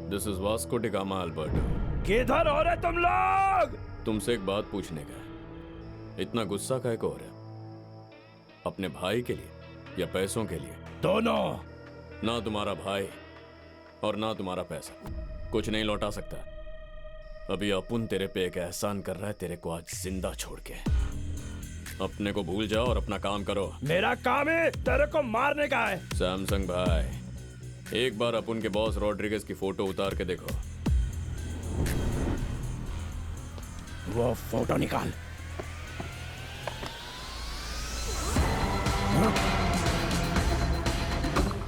this is Vasco D gamma Alberto. किधर हो रहे तुम लोग? तुमसे एक बात पूछने का। इतना गुस्सा काहे को हो रहा? अपने भाई के लिए या पैसों के लिए? दोनों। ना तुम्हारा भाई और ना तुम्हारा पैसा कुछ नहीं लौटा सकता। अभी अपुन तेरे पे एक एहसान कर रहा है, तेरे को आज जिंदा छोड़ के। अपने को भूल जाओ और अपना काम करो। मेरा काम है तेरे को मारने का है। सैमसंग भाई, एक बार अपुन के बॉस रॉड्रिगेज की फोटो उतार के देखो। वो फोटो निकाल।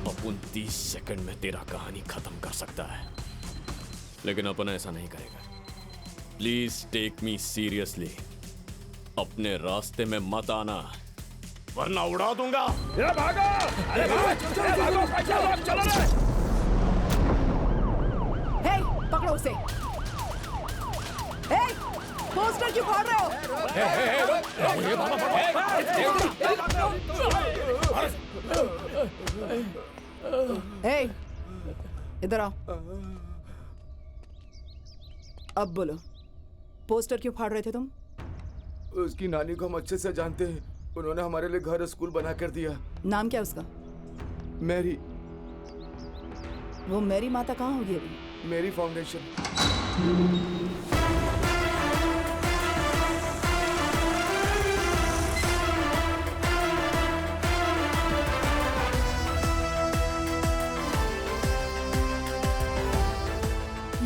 अपुन 30 सेकंड में तेरा कहानी खत्म कर सकता है, लेकिन अपन ऐसा नहीं करेगा। Please take me seriously. अपने रास्ते में मत आना, वरना उड़ा दूंगा। ये भागो! अरे भागो! चलो रे! हे, पकड़ो उसे। हे, पोस्टर क्यों फाड़ रहे हो? हे, इधर आओ। अब बोलो, पोस्टर क्यों फाड़ रहे थे तुम? उसकी नानी को हम अच्छे से जानते हैं। उन्होंने हमारे लिए घर स्कूल बना कर दिया। नाम क्या उसका? मैरी। वो मैरी माता कहाँ होगी अभी? मेरी फाउंडेशन।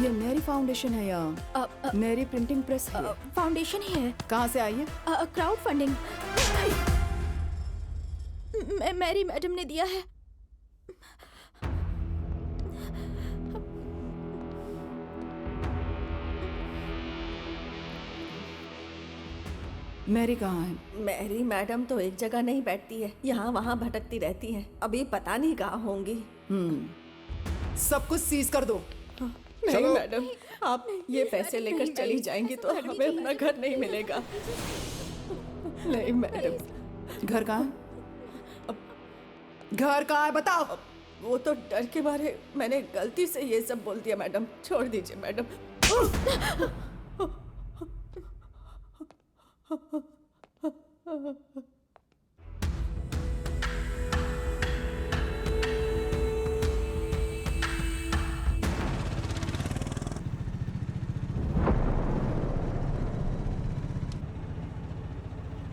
ये मैरी फाउंडेशन है या मैरी प्रिंटिंग प्रेस? फाउंडेशन ही है। कहाँ से आई है? Crowd funding. मैरी मैडम ने दिया है। मैरी कहाँ है? मैरी मैडम तो एक जगह नहीं बैठती है, यहाँ वहाँ भटकती रहती है। अभी पता नहीं कहाँ होंगी। सब कुछ सीज कर दो। नहीं मैडम, आप ये पैसे लेकर चली जाएंगी तो हमें अपना घर नहीं मिलेगा। नहीं मैडम। घर कहाँ है? घर कहाँ है बताओ। वो तो डर के मारे मैंने गलती से ये सब बोल दिया मैडम, छोड़ दीजिए मैडम।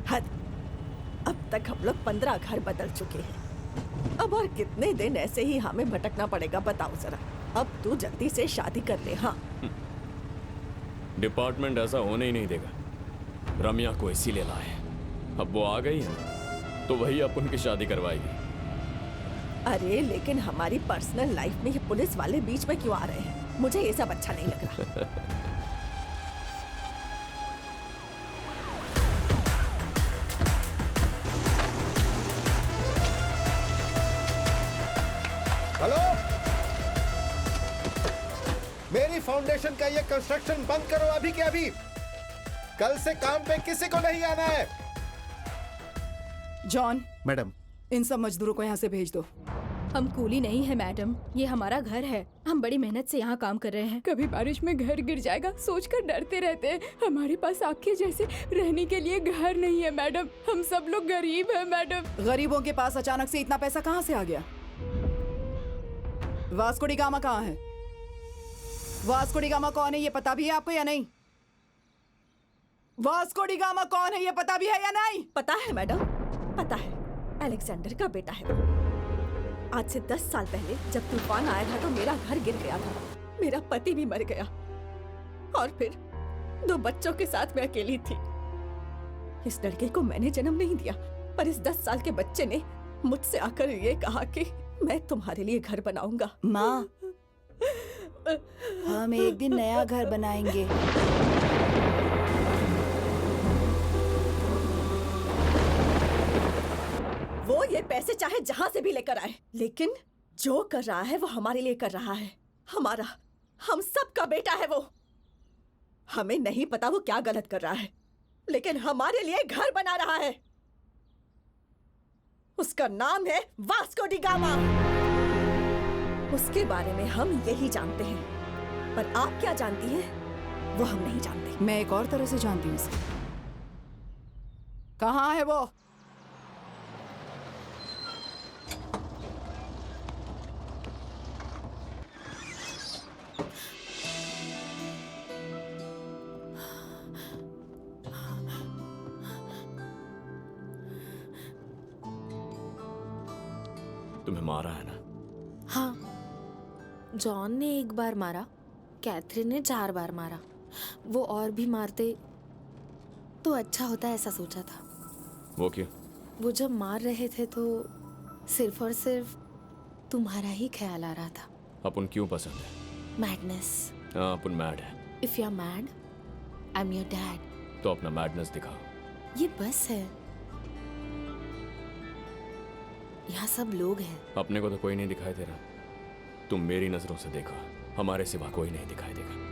हद, अब तक हम लोग 15 घर बदल चुके हैं। अब और कितने दिन ऐसे ही हमें भटकना पड़ेगा बताओ जरा। अब तू जल्दी से शादी कर ले। हाँ, डिपार्टमेंट ऐसा होने ही नहीं देगा। रम्या को इसीलिए लाए। अब वो आ गई है तो वही अब उनकी शादी करवाएगी। अरे लेकिन हमारी पर्सनल लाइफ में ये पुलिस वाले बीच में क्यों आ रहे हैं? मुझे ये सब अच्छा नहीं लग रहा। हेलो, मेरी फाउंडेशन का ये कंस्ट्रक्शन बंद करो अभी के अभी। कल से काम पे किसी को नहीं आना है। जॉन, मैडम, इन सब मजदूरों को यहाँ से भेज दो। हम कूली नहीं है मैडम, ये हमारा घर है। हम बड़ी मेहनत से यहाँ काम कर रहे हैं। कभी बारिश में घर गिर जाएगा सोचकर डरते रहते हैं। हमारे पास आपके जैसे रहने के लिए घर नहीं है मैडम। हम सब लोग गरीब हैं मैडम। गरीबों के पास अचानक से इतना पैसा कहाँ से आ गया? वास्को डी गामा कहाँ है? वास्को डी गामा कौन है ये पता भी है आपको या नहीं? वास्को डी गामा कौन है ये पता भी है या नहीं? पता है मैडम, पता है। अलेक्जेंडर का बेटा है वो। आज से 10 साल पहले जब तूफान आया था तो मेरा घर गिर गया था, मेरा पति भी मर गया और फिर 2 बच्चों के साथ मैं अकेली थी। इस लड़के को मैंने जन्म नहीं दिया, पर इस 10 साल के बच्चे ने मुझसे आकर ये कहा कि मैं तुम्हारे लिए घर बनाऊंगा। माँ, हम एक दिन नया घर बनाएंगे। वो ये पैसे चाहे जहां से भी लेकर आए, लेकिन जो कर रहा है वो हमारे लिए कर रहा है। हमारा, हम सब का बेटा है वो। हमें नहीं पता वो क्या गलत कर रहा है, लेकिन हमारे लिए घर बना रहा है। उसका नाम है वास्को डी गामा। उसके बारे में हम यही जानते हैं, पर आप क्या जानती हैं वो हम नहीं जानते। मैं एक और तरह से जानती हूँ इसे। कहाँ है वो? तुम्हें मारा है ना? हाँ, जॉन ने 1 बार मारा, कैथरीन ने 4 बार मारा। वो और भी मारते तो अच्छा होता, ऐसा सोचा था। वो क्यों? वो जब मार रहे थे तो सिर्फ और सिर्फ तुम्हारा ही ख्याल आ रहा था। अपन क्यों पसंद है? मैडनेस। हाँ, अपन मैड है। If you are mad, I am your dad. तो अपना मैडनेस दिखाओ। ये बस है, यहाँ सब लोग हैं। अपने को तो कोई नहीं दिखाई दे रहा। तुम मेरी नजरों से देखो, हमारे सिवा कोई नहीं दिखाई देगा।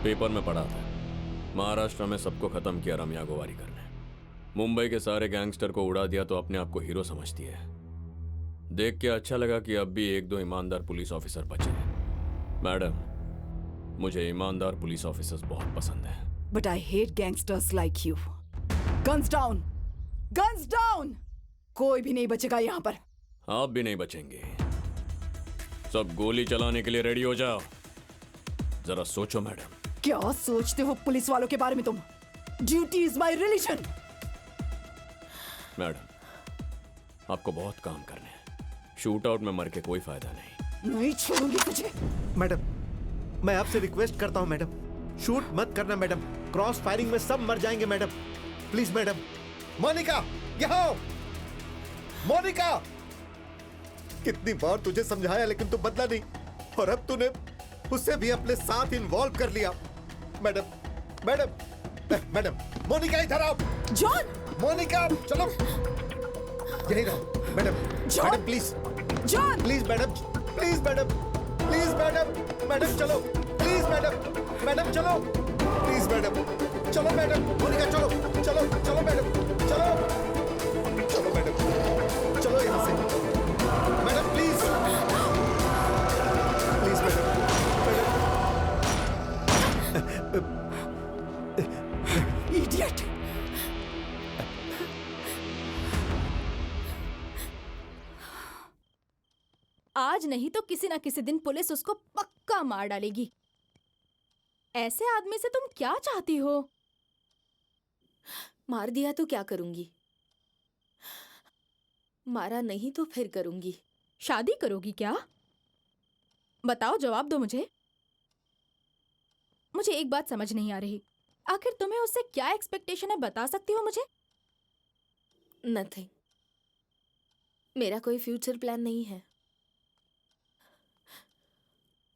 पेपर में पढ़ा था, महाराष्ट्र में सबको खत्म किया रम्या गोवारीकर ने। मुंबई के सारे गैंगस्टर को उड़ा दिया तो अपने आप को हीरो समझती है। देख के अच्छा लगा कि अब भी 1-2 ईमानदार पुलिस ऑफिसर बचे हैं। मैडम, मुझे ईमानदार पुलिस ऑफिसर्स बहुत पसंद है। But I hate gangsters like you. Guns down! Guns down! कोई भी नहीं बचेगा यहाँ पर। आप भी नहीं बचेंगे। सब गोली चलाने के लिए रेडी हो जाओ। जरा सोचो मैडम। क्या सोचते हो पुलिस वालों के बारे में तुम? Duty is my religion. Madam, आपको बहुत काम करने हैं। शूट आउट में मर के कोई फायदा नहीं। नहीं छोड़ूंगी तुझे। मैडम, मैं आपसे रिक्वेस्ट करता हूं मैडम, शूट मत करना मैडम। क्रॉस फायरिंग में सब मर जाएंगे मैडम, प्लीज मैडम। मोनिका, यहाँ आओ। मोनिका, कितनी बार तुझे समझाया लेकिन तू बदला नहीं, और अब तूने उसे भी अपने साथ इन्वॉल्व कर लिया। मैडम, मैडम, मैडम, मोनिका इधर आओ। जॉन! मोनिका, चलो यही रहो। Madam, madam please, John! Please madam, please madam, please madam, madam चलो, प्लीज मैडम, मैडम चलो, प्लीज मैडम, चलो मैडम, मोनिका चलो, चलो चलो मैडम, चलो, चलो मैडम, चलो यहाँ से। Madam please, please madam, idiot! आज नहीं तो किसी ना किसी दिन पुलिस उसको पक्का मार डालेगी। ऐसे आदमी से तुम क्या चाहती हो? मार दिया तो क्या करूंगी? मारा नहीं तो फिर करूंगी। शादी करोगी क्या? बताओ, जवाब दो मुझे। मुझे एक बात समझ नहीं आ रही, आखिर तुम्हें उससे क्या एक्सपेक्टेशन है, बता सकती हो मुझे? नथिंग। मेरा कोई फ्यूचर प्लान नहीं है।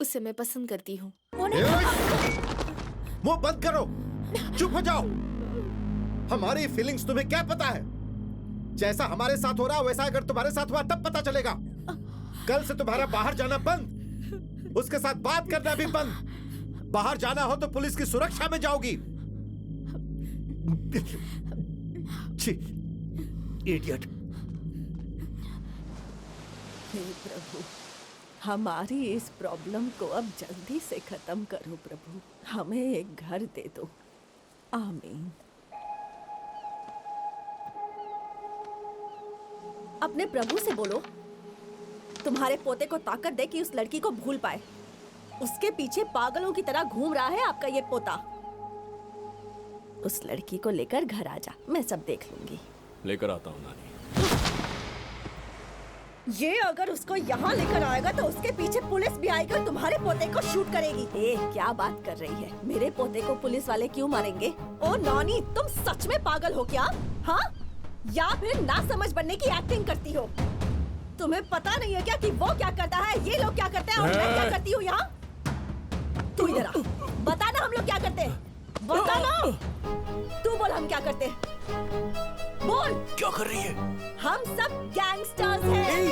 उसे मैं पसंद करती हूँ। मुंह बंद करो, चुप हो जाओ। हमारी फीलिंग्स तुम्हें क्या पता है? जैसा हमारे साथ हो रहा वैसा अगर तुम्हारे साथ हुआ तब पता चलेगा। कल से तुम्हारा बाहर जाना बंद, उसके साथ बात करना भी बंद। बाहर जाना हो तो पुलिस की सुरक्षा में जाओगी। इडियट। हे प्रभु, हमारी इस प्रॉब्लम को अब जल्दी से खत्म करो प्रभु। हमें एक घर दे दो। आमीन। अपने प्रभु से बोलो तुम्हारे पोते को ताकत दे कि उस लड़की को भूल पाए। उसके पीछे पागलों की तरह घूम रहा है आपका ये पोता। उस लड़की को लेकर घर आ जा, मैं सब देख लूंगी। लेकर आता हूँ नानी। ये अगर उसको यहाँ लेकर आएगा तो उसके पीछे पुलिस भी आएगी और तुम्हारे पोते को शूट करेगी। ए, क्या बात कर रही है? मेरे पोते को पुलिस वाले क्यों मारेंगे? ओ नॉनी, तुम सच में पागल हो क्या? हाँ? या फिर ना समझ बनने की एक्टिंग करती हो? तुम्हें पता नहीं है क्या कि वो क्या करता है, ये लोग क्या करते हैं और मैं क्या करती हूँ यहाँ? तू इधर आ, बता ना हम लोग क्या करते हैं। बता ना, तू बोल हम क्या करते हैं। बोल क्या कर रही है? हम सब गैंगस्टर्स हैं।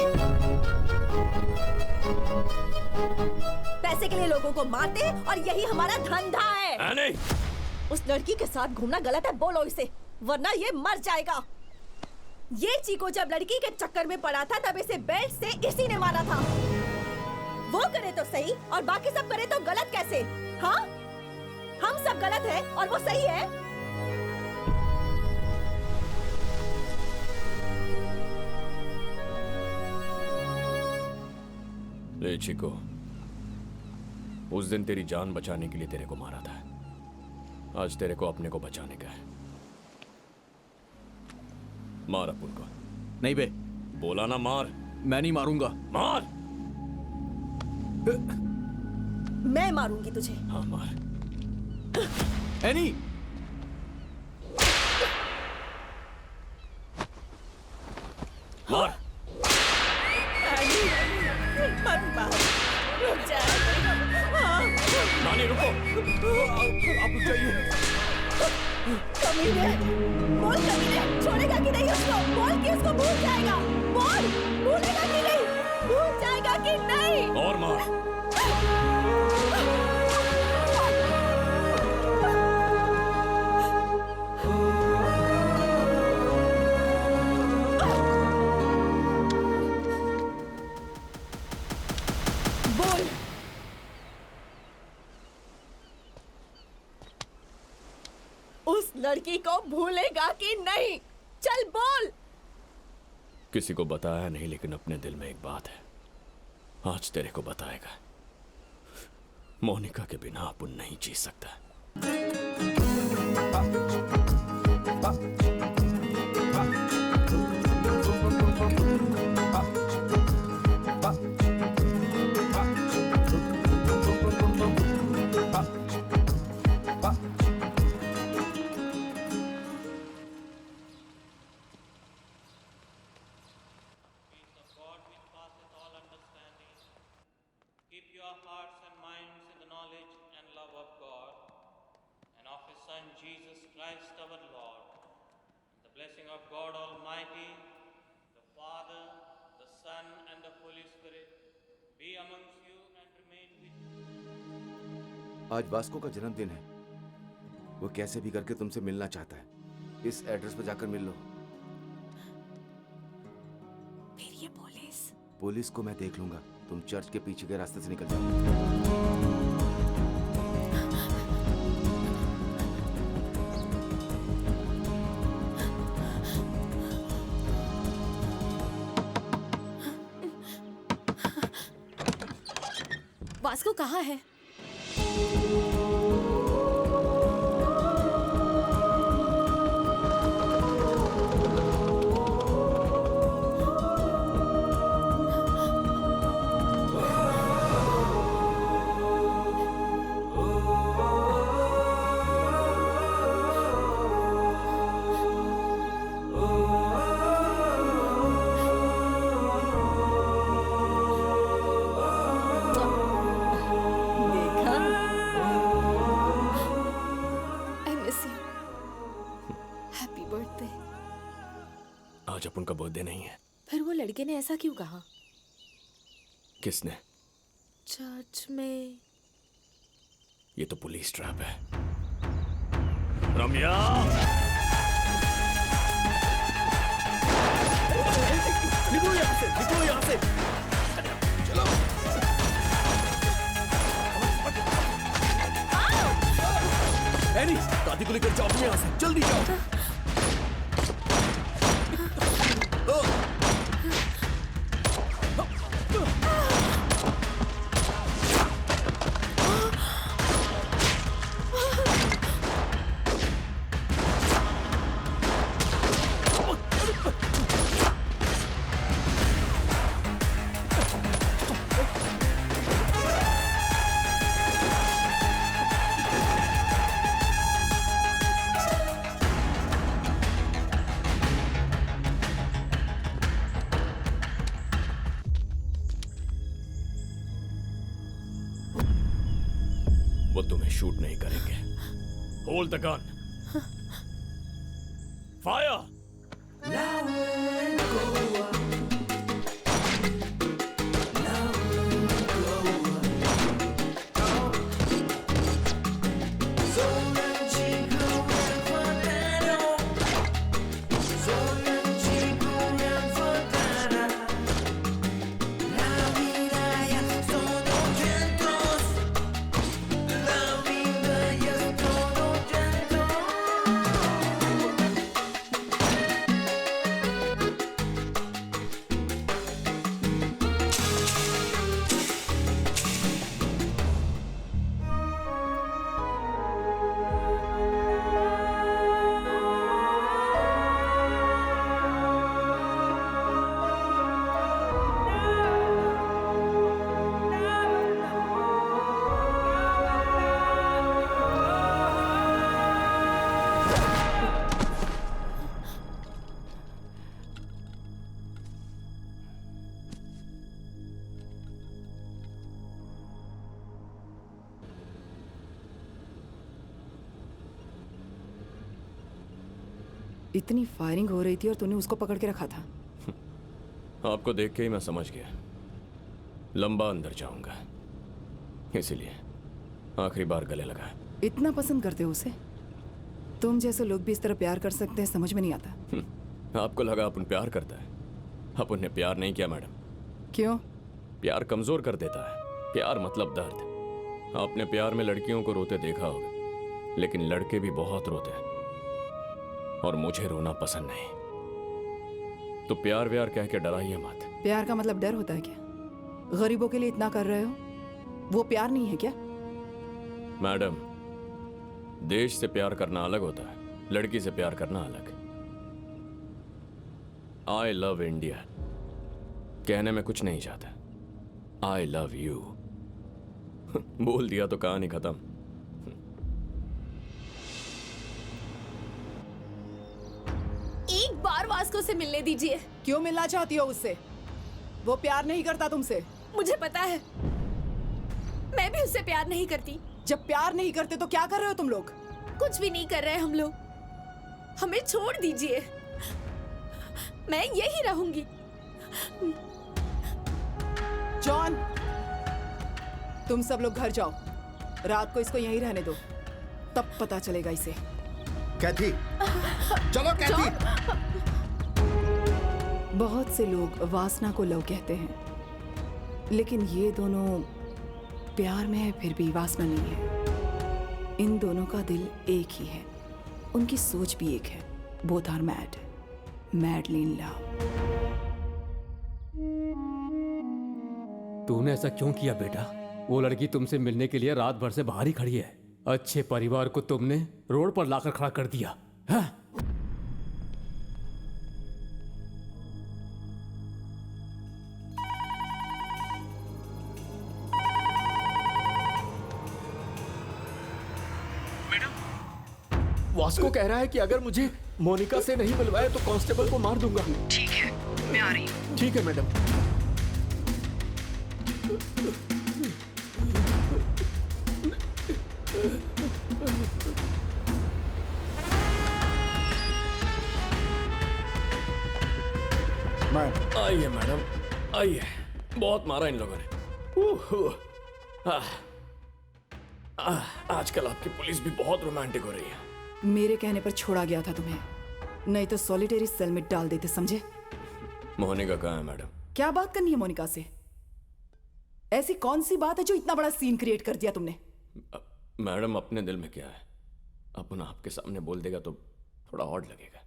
पैसे के लिए लोगों को मारते हैं और यही हमारा धंधा है। नहीं। उस लड़की के साथ घूमना गलत है, बोलो इसे, वरना ये मर जाएगा। ये चीको जब लड़की के चक्कर में पड़ा था तब इसे बेल्ट से इसी ने मारा था। वो करे तो सही और बाकी सब करे तो गलत कैसे? हाँ, हम सब गलत हैं और वो सही है। ले चिको, उस दिन तेरी जान बचाने के लिए तेरे को मारा था, आज तेरे को अपने को बचाने का है। मार अपुन को। नहीं बे। बोला ना मार। मैं नहीं मारूंगा। मार। मैं मारूंगी तुझे। हाँ मार। एनी। मार। मत मार, रुक जा। नानी रुको। आप चाहिए। कमीने, बोल कमीने, छोड़ेगा कि नहीं उसको? बोल कि उसको भूल जाएगा। बोल, भूलेगा कि नहीं? भूल जाएगा कि नहीं? और मार। बोल। उस लड़की को भूलेगा कि नहीं? चल बोल। किसी को बताया नहीं लेकिन अपने दिल में एक बात है, आज तेरे को बताएगा। मोनिका के बिना अपुन नहीं जी सकता। Son Jesus Christ our Lord, the blessing of God Almighty, the Father, the Son, and the Holy Spirit be amongst you and remain with you. आज वास्को का जन्मदिन है। वो कैसे भी करके तुमसे मिलना चाहता है। इस एड्रेस पर जाकर मिल लो। फिर ये पुलिस? पुलिस को मैं देख लूंगा। तुम चर्च के पीछे के रास्ते से निकल जाओ। वास्को कहाँ है? आज अपन का बर्थडे नहीं है। फिर वो लड़के ने ऐसा क्यों कहा? किसने? चर्च में। ये तो पुलिस ट्रैप है। रम्या! निकलो यहाँ से, निकलो यहाँ से। चलो। एनी, दादी को लेकर जाओ यहाँ से, जल्दी जाओ। वो तुम्हें शूट नहीं करेंगे। Hold the gun. फायर! इतनी फायरिंग हो रही थी और तूने उसको पकड़ के रखा था। आपको देख के ही मैं समझ गया। लंबा अंदर जाऊंगा, इसीलिए आखिरी बार गले लगा। इतना पसंद करते हो उसे? तुम जैसे लोग भी इस तरह प्यार कर सकते हैं, समझ में नहीं आता। आपको लगा अपन प्यार करता है? अपन ने प्यार नहीं किया मैडम। क्यों? प्यार कमजोर कर देता है। प्यार मतलब दर्द। आपने प्यार में लड़कियों को रोते देखा होगा, लेकिन लड़के भी बहुत रोते हैं, और मुझे रोना पसंद नहीं। तो प्यार व्यार कह के डराइए मत। प्यार का मतलब डर होता है क्या? गरीबों के लिए इतना कर रहे हो, वो प्यार नहीं है क्या? मैडम, देश से प्यार करना अलग होता है, लड़की से प्यार करना अलग। आई लव इंडिया कहने में कुछ नहीं जाता। आई लव यू बोल दिया तो कहानी खत्म। एक बार वास्को से मिलने दीजिए। क्यों मिलना चाहती हो उससे? वो प्यार नहीं करता तुमसे। मुझे पता है, मैं भी उससे प्यार नहीं करती। जब प्यार नहीं करते तो क्या कर रहे हो तुम लोग? कुछ भी नहीं कर रहे हम लोग। हमें छोड़ दीजिए, मैं यही रहूंगी। जॉन, तुम सब लोग घर जाओ, रात को इसको यहीं रहने दो, तब पता चलेगा इसे। कैथी, चलो कैथी। बहुत से लोग वासना को लव कहते हैं, लेकिन ये दोनों प्यार में है फिर भी वासना नहीं है। इन दोनों का दिल एक ही है, उनकी सोच भी एक है। Both are mad, madly in love. तूने ऐसा क्यों किया बेटा? वो लड़की तुमसे मिलने के लिए रात भर से बाहर ही खड़ी है। अच्छे परिवार को तुमने रोड पर लाकर खड़ा कर दिया है? वास्को कह रहा है कि अगर मुझे मोनिका से नहीं मिलवाए तो कांस्टेबल को मार दूंगा। ठीक है, मैं आ रही हूँ। ठीक है मैडम। आइए मैडम, आइए। बहुत मारा इन लोगों ने। आजकल आपकी पुलिस भी बहुत रोमांटिक हो रही है। मेरे कहने पर छोड़ा गया था तुम्हें, नहीं तो सॉलिटरी सेल में डाल देते, समझे? मोनिका कहाँ है मैडम? क्या बात करनी है मोनिका से? ऐसी कौन सी बात है जो इतना बड़ा सीन क्रिएट कर दिया तुमने? मैडम, अपने दिल में क्या है अपन आपके सामने बोल देगा तो थोड़ा ऑड लगेगा।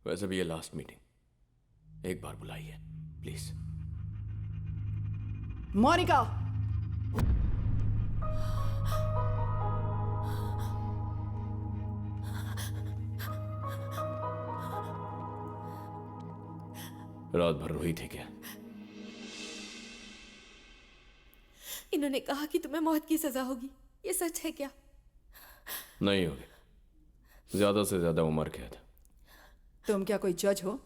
वैसे भी ये लास्ट मीटिंग, एक बार बुलाइए प्लीज। मोनिका, रात भर रोई थी क्या? इन्होंने कहा कि तुम्हें मौत की सजा होगी, ये सच है क्या? नहीं होगी, ज्यादा से ज्यादा उम्र कैद। तुम क्या कोई जज हो?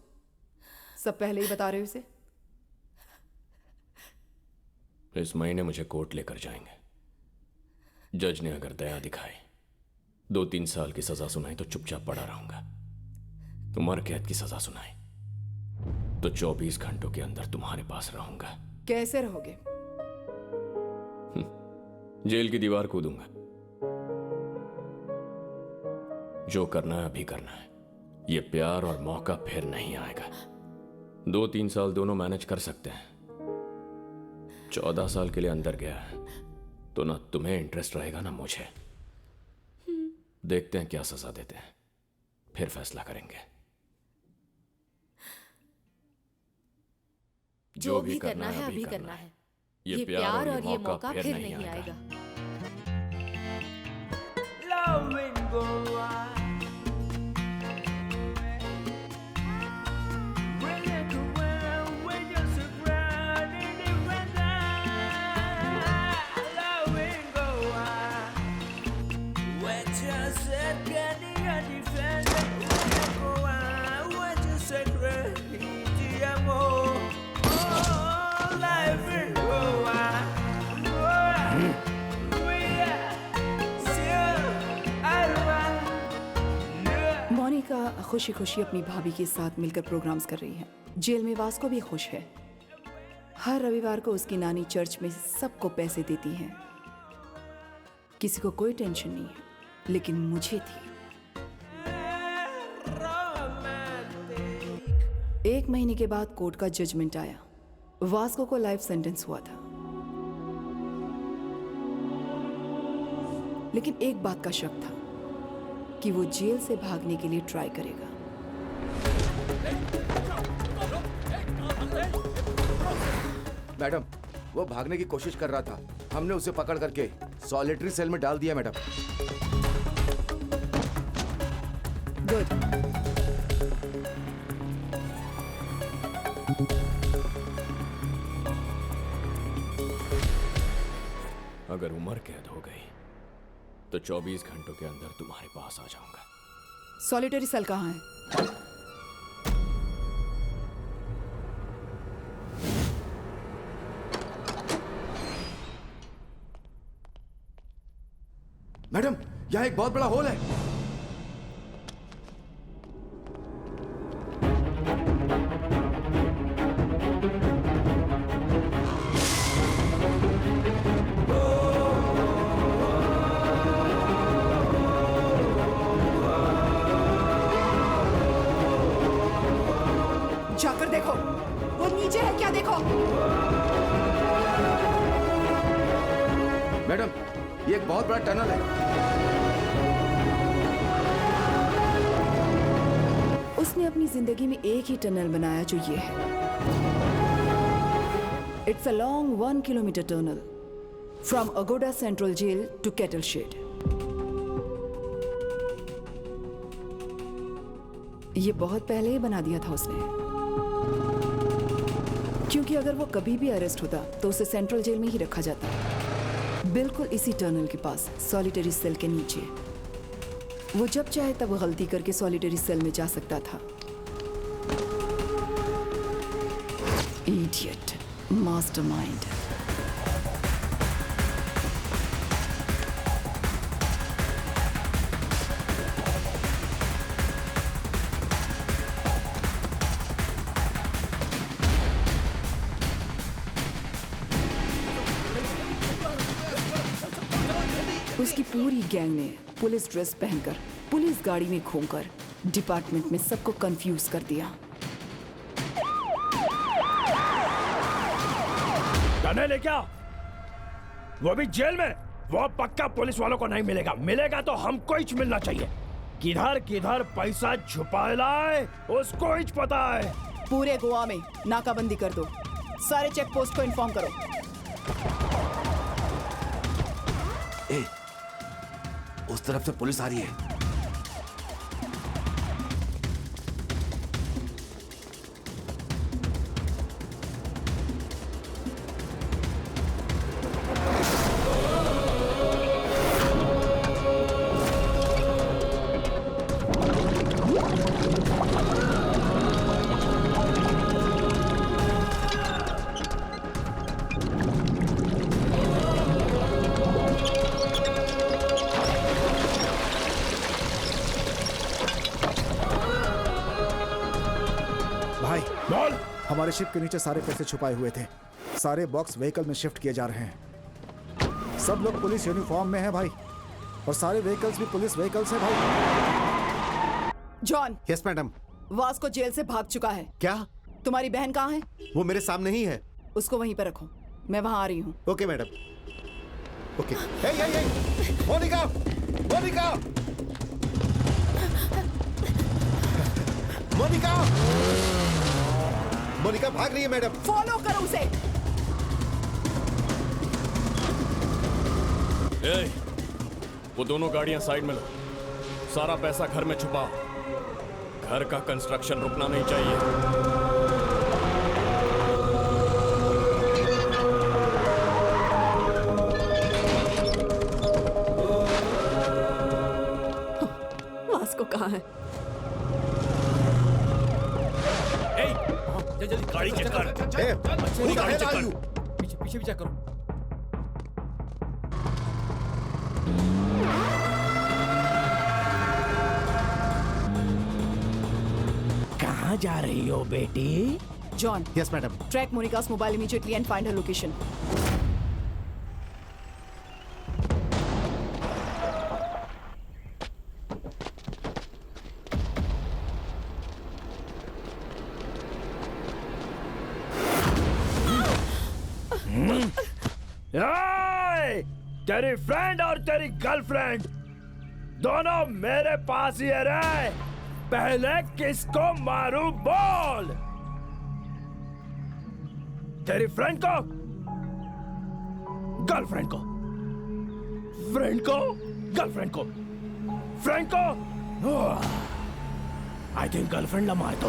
सब पहले ही बता रहे हो इसे। इस महीने मुझे कोर्ट लेकर जाएंगे। जज ने अगर दया दिखाई, 2-3 साल की सजा सुनाई तो चुपचाप पड़ा रहूंगा। उम्र कैद की सजा सुनाई तो 24 घंटों के अंदर तुम्हारे पास रहूंगा। कैसे रहोगे? जेल की दीवार कूदूंगा। जो करना है अभी करना है। ये प्यार और मौका फिर नहीं आएगा। 2-3 साल दोनों मैनेज कर सकते हैं। 14 साल के लिए अंदर गया है तो ना तुम्हें इंटरेस्ट रहेगा ना मुझे। देखते हैं क्या सजा देते हैं, फिर फैसला करेंगे। जो भी करना है अभी करना है। ये प्यार और ये मौका फिर नहीं आएगा। मोनिका खुशी खुशी अपनी भाभी के साथ मिलकर प्रोग्राम्स कर रही है। जेल में वास्को भी खुश है। हर रविवार को उसकी नानी चर्च में सबको पैसे देती है। किसी को कोई टेंशन नहीं है, लेकिन मुझे थी। 1 महीने के बाद कोर्ट का जजमेंट आया। वास्को को लाइफ सेंटेंस हुआ था, लेकिन एक बात का शक था कि वो जेल से भागने के लिए ट्राई करेगा। मैडम, वो भागने की कोशिश कर रहा था। हमने उसे पकड़ करके सॉलिटरी सेल में डाल दिया मैडम। गुड। अगर उम्र कैद हो गई तो 24 घंटों के अंदर तुम्हारे पास आ जाऊंगा। सॉलिटरी सेल कहाँ है? मैडम, यहाँ एक बहुत बड़ा होल है। जाकर देखो, वो नीचे है क्या, देखो। मैडम, ये एक बहुत बड़ा टनल है। उसने अपनी जिंदगी में एक ही टनल बनाया जो ये है। It's a long 1 kilometre tunnel from Aguada central jail to cattle shed. ये बहुत पहले ही बना दिया था उसने, क्योंकि अगर वो कभी भी अरेस्ट होता तो उसे सेंट्रल जेल में ही रखा जाता, बिल्कुल इसी टनल के पास, सॉलिटरी सेल के नीचे। वो जब चाहे तब गलती करके सॉलिटरी सेल में जा सकता था। Idiot, mastermind. उसकी पूरी गैंग ने पुलिस ड्रेस पहनकर, पुलिस गाड़ी में घूमकर डिपार्टमेंट में सबको कंफ्यूज कर दिया। टनल है क्या? वो भी जेल में? वो पक्का पुलिस वालों को नहीं मिलेगा। मिलेगा तो हमको ही मिलना चाहिए। किधर किधर पैसा छुपाया है उसको ही पता है। पूरे गोवा में नाकाबंदी कर दो, सारे चेक पोस्ट को इन्फॉर्म करो। उस तरफ से पुलिस आ रही है। हमारे शिप के नीचे सारे पैसे छुपाए हुए थे। सारे बॉक्स व्हीकल में शिफ्ट किए जा रहे हैं। सब लोग पुलिस यूनिफॉर्म में हैं भाई, और सारे व्हीकल्स भी पुलिस व्हीकल्स हैं भाई। John. Yes madam. Vasco jail से भाग चुका है। क्या? तुम्हारी बहन कहाँ है? वो मेरे सामने ही है। उसको वहीं पर रखो, मैं वहां आ रही हूँ। Okay madam. Okay. Monica, Monica, Monica, Monica भाग रही है मैडम। फॉलो करो उसे। वो दोनों गाड़ियां साइड में लो। सारा पैसा घर में छुपाओ। घर का कंस्ट्रक्शन रुकना नहीं चाहिए। वास्को कहाँ है? जल्दी गाड़ी चेक कर। गाड़ी चेक कर। पीछे पीछे भी चेक करो। कहाँ जा रही हो बेटी? John. Yes madam. Track Monika's mobile immediately and find her location. तेरी फ्रेंड और तेरी गर्लफ्रेंड दोनों मेरे पास ही है। पहले किसको मारूं बोल? तेरी फ्रेंड को, गर्लफ्रेंड को, फ्रेंड को, गर्लफ्रेंड को, फ्रेंड को। आई थिंक गर्लफ्रेंड ला मार दो।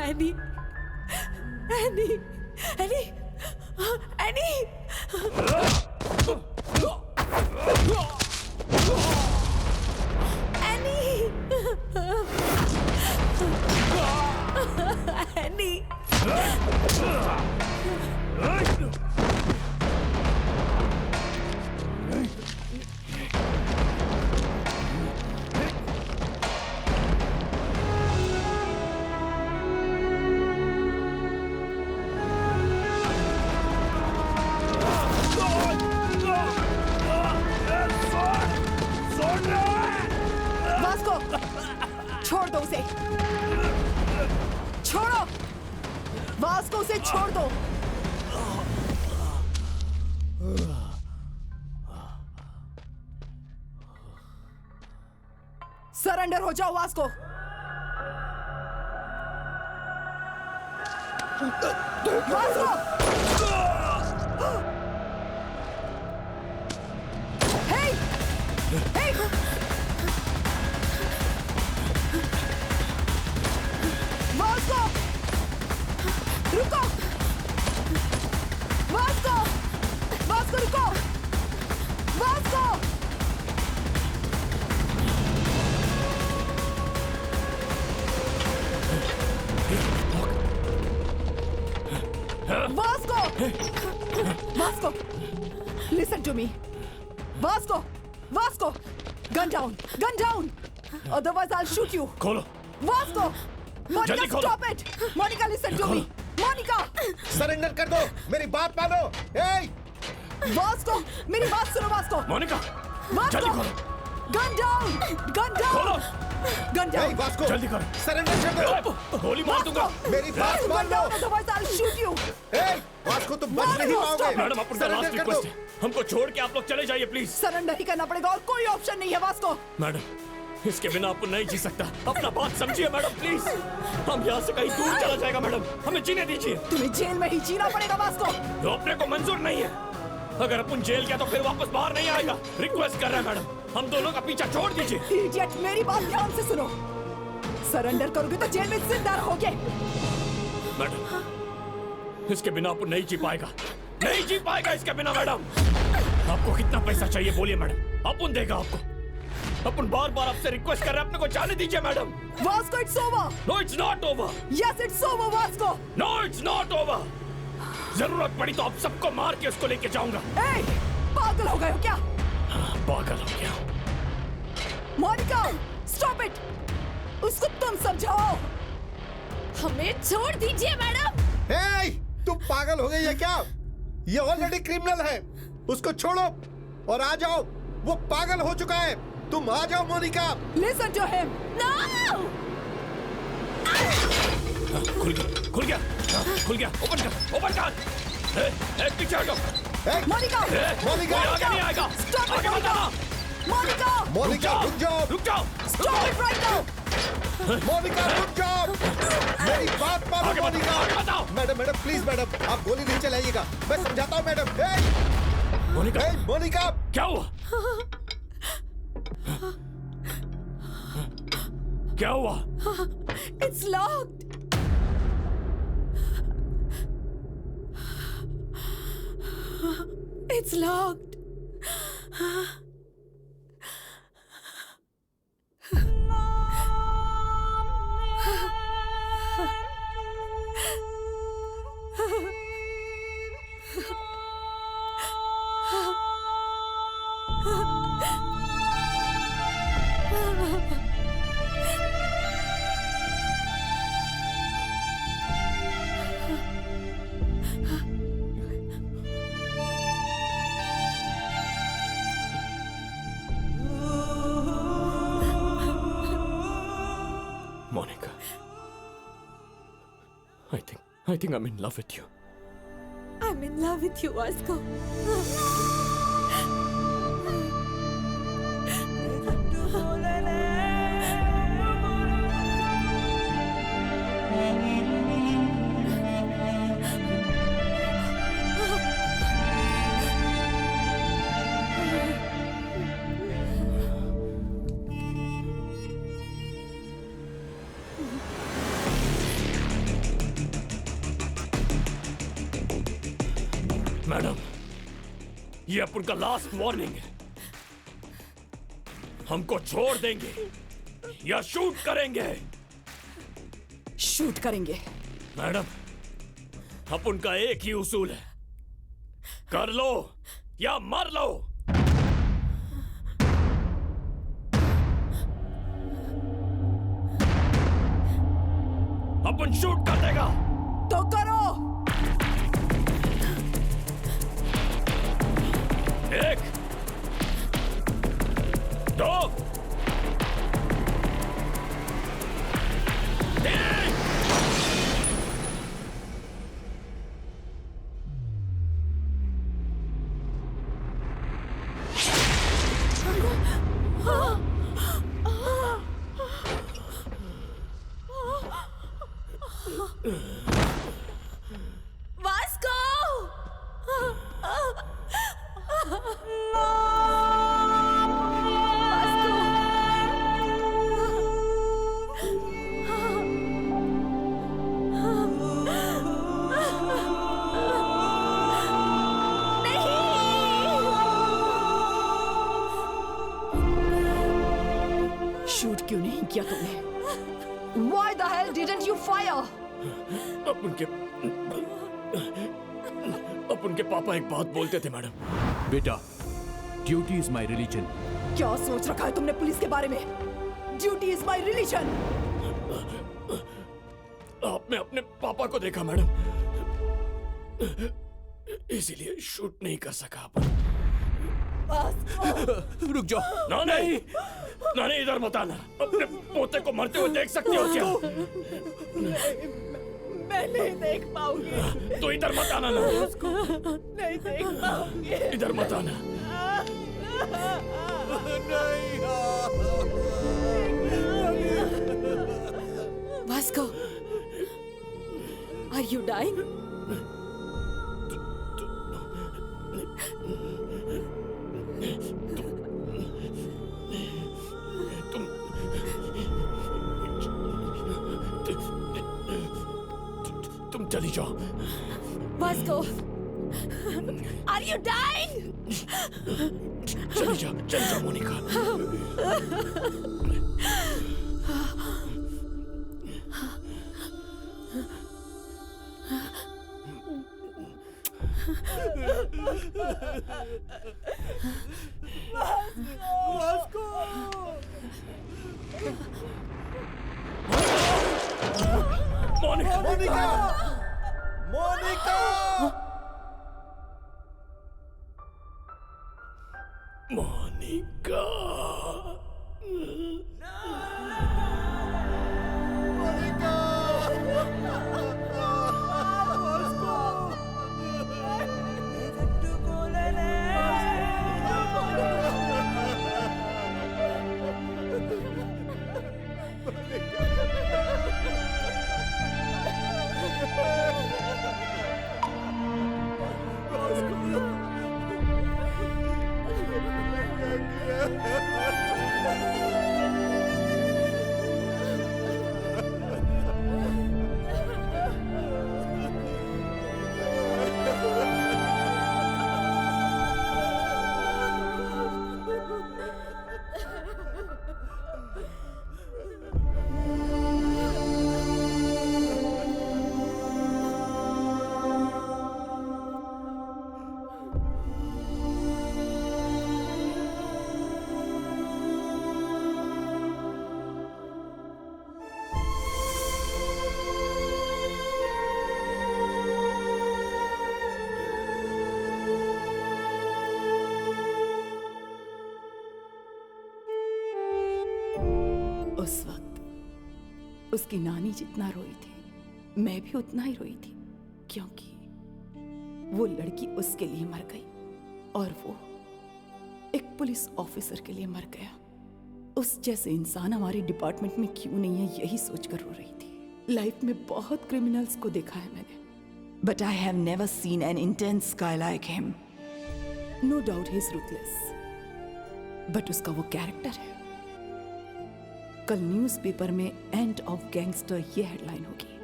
Any, any, any, any. Any, Vasco, छोड़ दो उसे। छोड़ो, वास्को उसे छोड़ दो। सरेंडर हो जाओ Vasco. Vasco! Hey! Hey! Vasco! रुको! वास्को! वास्को रुको! Vasco! Vasco! Vasco! Listen to me. Vasco! Vasco! Gun down! Gun down! Otherwise I'll shoot you. खोलो। Vasco! Monica, जल्दी खोलो। stop it! Monica, listen to me. Monica! Surrender कर दो, मेरी बात मानो। Hey! Vasco! मेरी बात सुनो Vasco! मोनिका, Vasco! जल्दी खोलो। Gun down! Gun down! खोलो। Gun down! Hey, Vasco! जल्दी करो। सरेंडर कर दो। गोली मार दूंगा। मेरी बात Gun मान लो। down, otherwise I'll shoot you. Hey! Vasco तुम बच नहीं पाओगे। मैडम, आप उनका लास्ट रिक्वेस्ट है, हमको छोड़ के आप लोग चले जाइए प्लीज। सरेंडर ही करना पड़ेगा और कोई ऑप्शन नहीं है वास्को। मैडम, इसके बिना आपको नहीं जी सकता। अपना बात समझिए मैडम प्लीज। हम यहाँ से कहीं दूर चला जाएगा मैडम, हमें जीने दीजिए। तुम्हें जेल में ही जीना पड़ेगा वास्को। जो अपने को मंजूर नहीं है। अगर अपन जेल गया तो फिर वापस बाहर नहीं आएगा। रिक्वेस्ट कर रहे हैं मैडम, हम दोनों का पीछा छोड़ दीजिए। इडियट, मेरी बात ध्यान से सुनो। सरेंडर करोगे तो जेल में जिंदा रहोगे। मैडम, इसके बिना अपन नहीं जी पाएगा, नहीं जी पाएगा इसके बिना। मैडम, आपको कितना पैसा चाहिए बोलिए मैडम, अपन देगा आपको। अपन बार बार आपसे रिक्वेस्ट कर रहे हैं, अपने को जाने दीजिए madam. Vasco, it's over. No it's not over. Yes it's over Vasco. No it's not over. जरूरत पड़ी तो आप सबको मार के उसको लेके जाऊंगा। ए, पागल हो गए हो क्या? पागल हो गया। Monica, stop it. उसको तुम समझाओ। हमें छोड़ दीजिए मैडम। Hey! तुम पागल हो गई है क्या? ये ऑलरेडी क्रिमिनल है। उसको छोड़ो और आ जाओ। वो पागल हो चुका है। तुम आ जाओ Monika. Listen to him. No! खुल गया, खुल गया, खुल गया। ओपन कर, ओपन कर। पीछे हटो। मोनिका, मोनिका, आगे नहीं आएगा। Stop it, आगे मत आना। मोनिका, मोनिका रुक जाओ। रुक जाओ। Stop it right now. Monika रुक जाओ। मेरी बात मानो Monica. Madam, madam please madam, आप गोली नहीं चलाइएगा। मैं समझाता हूँ मैडम। मोनिका, मोनिका, क्या हुआ? क्या हुआ? It's locked. It's locked. Monica, I think I'm in love with you. I'm in love with you, Vasco. Madam, ये अपन का लास्ट वार्निंग है। हमको छोड़ देंगे या शूट करेंगे? शूट करेंगे। मैडम, अपन का एक ही उसूल है, कर लो या मर लो। अपन शूट कर देगा तो करो। एक, दो, तीन। वास्को! शूट क्यों नहीं किया तुमने? Why the hell didn't you fire? अपन के पापा एक बात बोलते थे मैडम। बेटा, ड्यूटी इज माई रिलीजन। क्या सोच रखा है तुमने पुलिस के बारे में? Duty is my religion. आपने अपने पापा को देखा मैडम, इसीलिए शूट नहीं कर सका अपन। रुक जाओ। ना नहीं, ना नहीं, इधर मत आना। अपने पोते को मरते हुए देख सकते हो क्या? मैं नहीं देख पाऊंगी। तो इधर मत आना ना। नहीं देख पाऊंगी। इधर मत आना। Vasco, are you dying? तुम चली जाओ। Vasco, are you dying? चली जाओ Monika. Monica, Monica, Monica, Monika. उस वक्त उसकी नानी जितना रोई थी, मैं भी उतना ही रोई थी, क्योंकि वो लड़की उसके लिए मर गई और वो एक पुलिस ऑफिसर के लिए मर गया। उस जैसे इंसान हमारे डिपार्टमेंट में क्यों नहीं है, यही सोचकर रो रही थी। लाइफ में बहुत क्रिमिनल्स को देखा है मैंने, but I have never seen an intense guy like him. No doubt he is ruthless, but उसका वो कैरेक्टर है। कल न्यूज़पेपर में एंड ऑफ गैंगस्टर ये हेडलाइन होगी,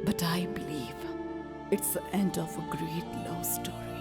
but I believe It's the end of a great love story.